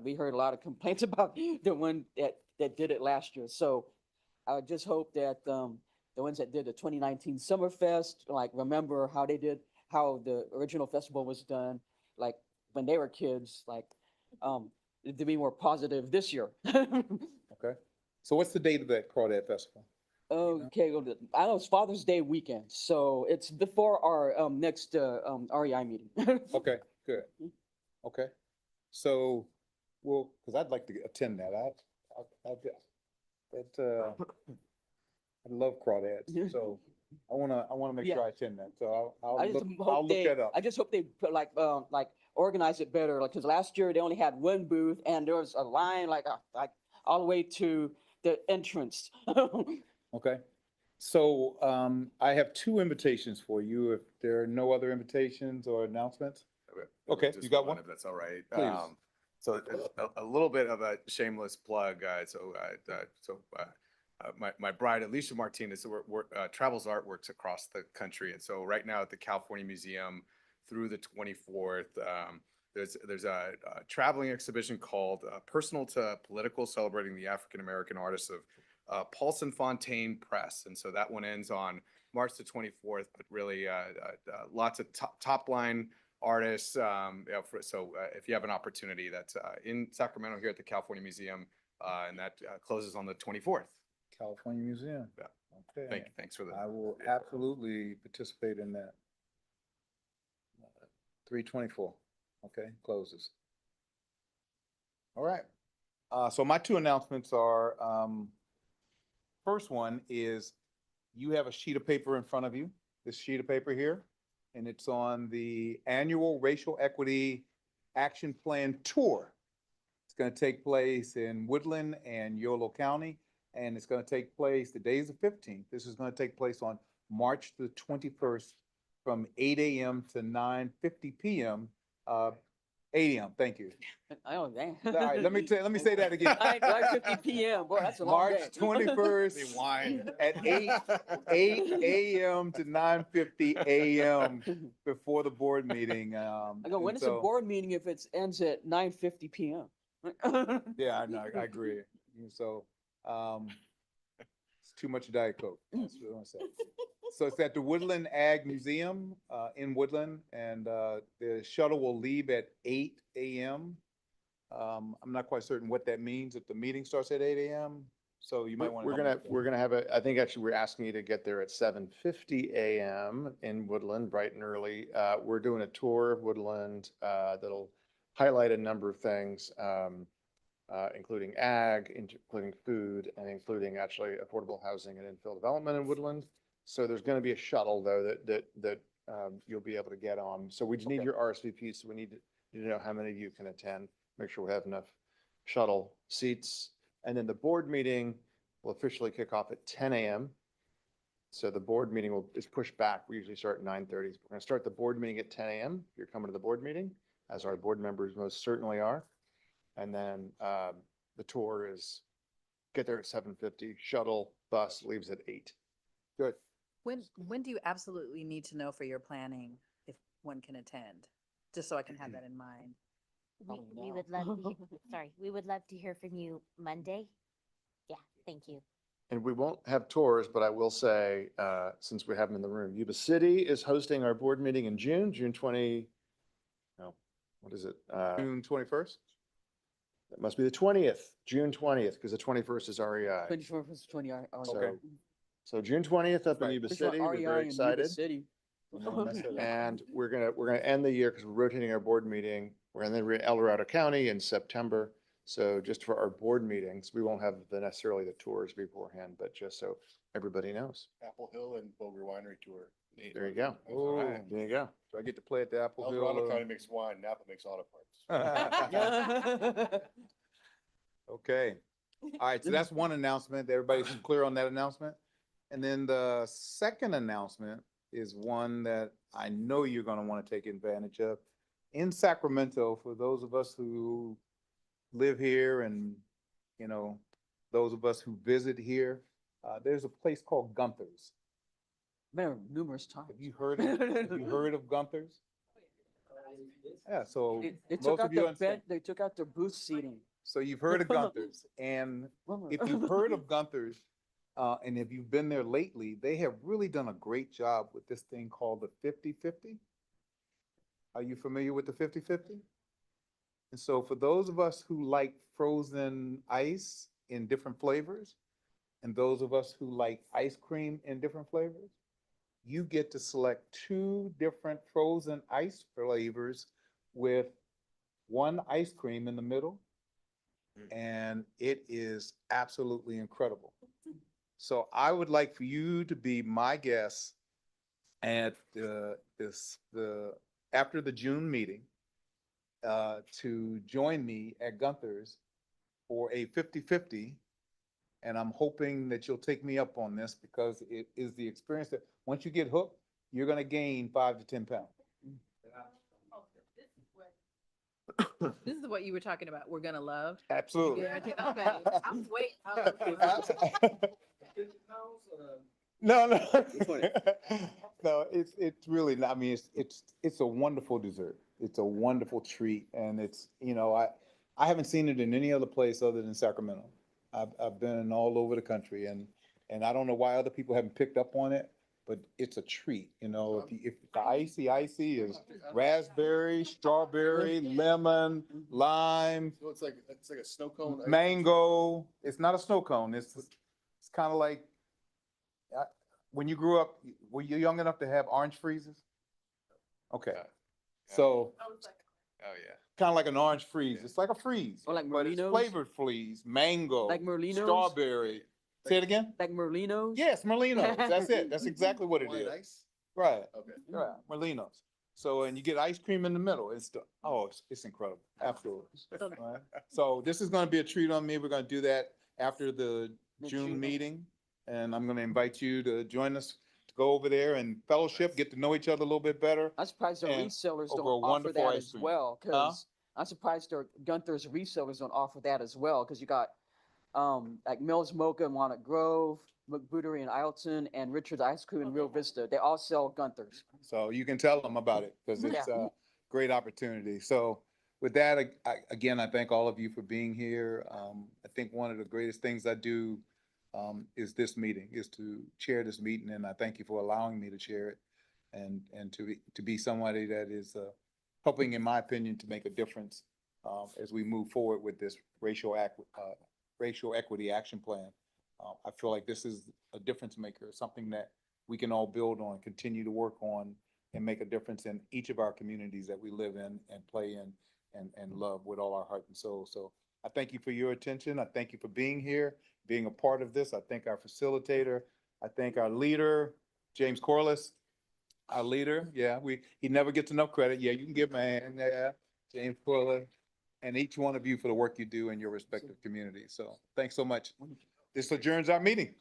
We heard a lot of complaints about the one that did it last year. So I just hope that the ones that did the 2019 Summerfest, like, remember how they did, how the original festival was done, like when they were kids, like, to be more positive this year. Okay. So what's the date of that Crawdad Festival? Okay, well, I know it's Father's Day weekend, so it's before our next REI meeting. Okay, good. Okay. So, well, because I'd like to attend that. I love crawdads, so I wanna make sure I attend that. So I just I'll look that up. I just hope they put like organize it better, like, because last year they only had one booth and there was a line like all the way to the entrance. Okay. So, I have 2 invitations for you, if there are no other invitations or announcements. Okay, Just you got one, one? if that's all right. Please. So a little bit of a shameless plug. My bride, Alicia Martinez, travels artworks across the country. And so right now at the California Museum through the 24th, there's a traveling exhibition called Personal to Political, celebrating the African-American artists of Paulson Fontaine Press. And so that one ends on March the 24th, but really lots of top line artists. So if you have an opportunity, that's in Sacramento here at the California Museum, and that closes on the 24th. California Museum. Yeah. Okay. Thanks for the. I will absolutely participate in that. 3/24, okay, closes. All right. So my 2 announcements are, first one is you have a sheet of paper in front of you, this sheet of paper here, and it's on the annual Racial Equity Action Plan Tour. It's going to take place in Woodland and Yolo County, and it's going to take place, the day is the 15th. This is going to take place on March the 21st from 8 a.m. to 9:50 p.m. 8 a.m. Thank you. Oh, dang. All right, let me say that again. 9:50 p.m. Boy, that's a long day. March 21st at 8 a.m. to 9:50 a.m. before the board meeting. I go, when is the board meeting if it ends at 9:50 p.m.? Yeah, I know, I agree. So, it's too much Diet Coke. That's what I want to say. So it's at the Woodland Ag Museum, in Woodland, and, the shuttle will leave at 8 a.m. I'm not quite certain what that means, if the meeting starts at 8 a.m., so you might want to. We're gonna have I think actually we're asking you to get there at 7:50 a.m. in Woodland, bright and early. We're doing a tour of Woodland, that'll highlight a number of things, including ag, including food, and including actually affordable housing and infill development in Woodland. So there's going to be a shuttle though that you'll be able to get on. So we just need your RSVP. So we need to know how many of you can attend, make sure we have enough shuttle seats. And then the board meeting will officially kick off at 10 a.m. So the board meeting is pushed back. We usually start at 9:30. We're going to start the board meeting at 10 a.m. If you're coming to the board meeting, as our board members most certainly are. And then the tour is get there at 7:50. Shuttle bus leaves at 8. Good. When do you absolutely need to know for your planning if one can attend? Just so I can have that in mind. We would love to we would love to hear from you Monday. Yeah, thank you. And we won't have tours, but I will say, since we have them in the room, Yuba City is hosting our board meeting in June 20, no, what is it? June 21st? That must be the 20th, June 20th, because the 21st is REI. 24th is 20. Okay. So June 20th up in Yuba City, we're very excited. City. And we're gonna end the year because we're rotating our board meeting. We're in El Dorado County in September. So just for our board meetings, we won't have necessarily the tours beforehand, but just so everybody knows. Apple Hill and Boger Winery Tour. There you go. Oh, There you go. So I get to play at the Apple El Hill. Dorado County makes wine, Napa makes auto parts. Okay. All right, so that's one announcement. Everybody's clear on that announcement? And then the second announcement is one that I know you're gonna want to take advantage of. In Sacramento, for those of us who live here and, you know, those of us who visit here, there's a place called Gunther's. Been there numerous times. Have you heard of Gunther's? Yeah, so They most took of out you their understand. bed, they took out their booth seating. So you've heard of Gunther's, and if you've heard of Gunther's, and if you've been there lately, they have really done a great job with this thing called the 50/50. Are you familiar with the 50/50? And so for those of us who like frozen ice in different flavors, and those of us who like ice cream in different flavors, you get to select 2 different frozen ice flavors with one ice cream in the middle. And it is absolutely incredible. So I would like for you to be my guest at after the June meeting, to join me at Gunther's for a 50/50. And I'm hoping that you'll take me up on this because it is the experience that once you get hooked, you're gonna gain 5 to 10 pounds. This is what you were talking about, we're gonna love. Absolutely. Okay, I was waiting. No, no. No, it's really not, I mean, it's a wonderful dessert. It's a wonderful treat and it's, you know, I haven't seen it in any other place other than Sacramento. I've been all over the country and I don't know why other people haven't picked up on it, but it's a treat, you know, if the icy is raspberry, strawberry, lemon, lime, So it's like a snow cone. ice cream. mango. It's not a snow cone. It's kind of like, when you grew up, were you young enough to have orange freezes? Okay, so Oh, yeah. kind of like an orange freeze. It's like a freeze, Or like but it's Merlinos? flavored freeze, mango, Like Merlinos? strawberry. Say it again? Like Merlinos? Yes, Merlinos. That's it. That's exactly what it White is. ice? Right, Okay. right, Merlinos. So, and you get ice cream in the middle. It's incredible. Absolutely. Right. So this is gonna be a treat on me. We're gonna do that after the June meeting. And I'm gonna invite you to join us to go over there and fellowship, get to know each other a little bit better. I'm surprised their and resellers don't over a offer wonderful that ice as cream. well, Huh? cause I'm surprised their Gunther's resellers don't offer that as well, cause you got, like Mills Mocha in Walnut Grove, McBootery in Ileton, and Richard's Ice Cream in Rio Vista. They all sell Gunther's. So you can tell them about it because it's Yeah. a great opportunity. So with that, again, I thank all of you for being here. I think one of the greatest things I do is this meeting, is to chair this meeting, and I thank you for allowing me to chair it and to be somebody that is helping, in my opinion, to make a difference as we move forward with this racial equity action plan. I feel like this is a difference maker, something that we can all build on, continue to work on, and make a difference in each of our communities that we live in and play in and love with all our heart and soul. So I thank you for your attention. I thank you for being here, being a part of this. I thank our facilitator. I thank our leader, James Corliss, our leader. Yeah, he never gets enough credit. Yeah, you can give him a hand. Yeah, James Corliss, and each one of you for the work you do in your respective communities. So thanks so much. This adjourns our meeting.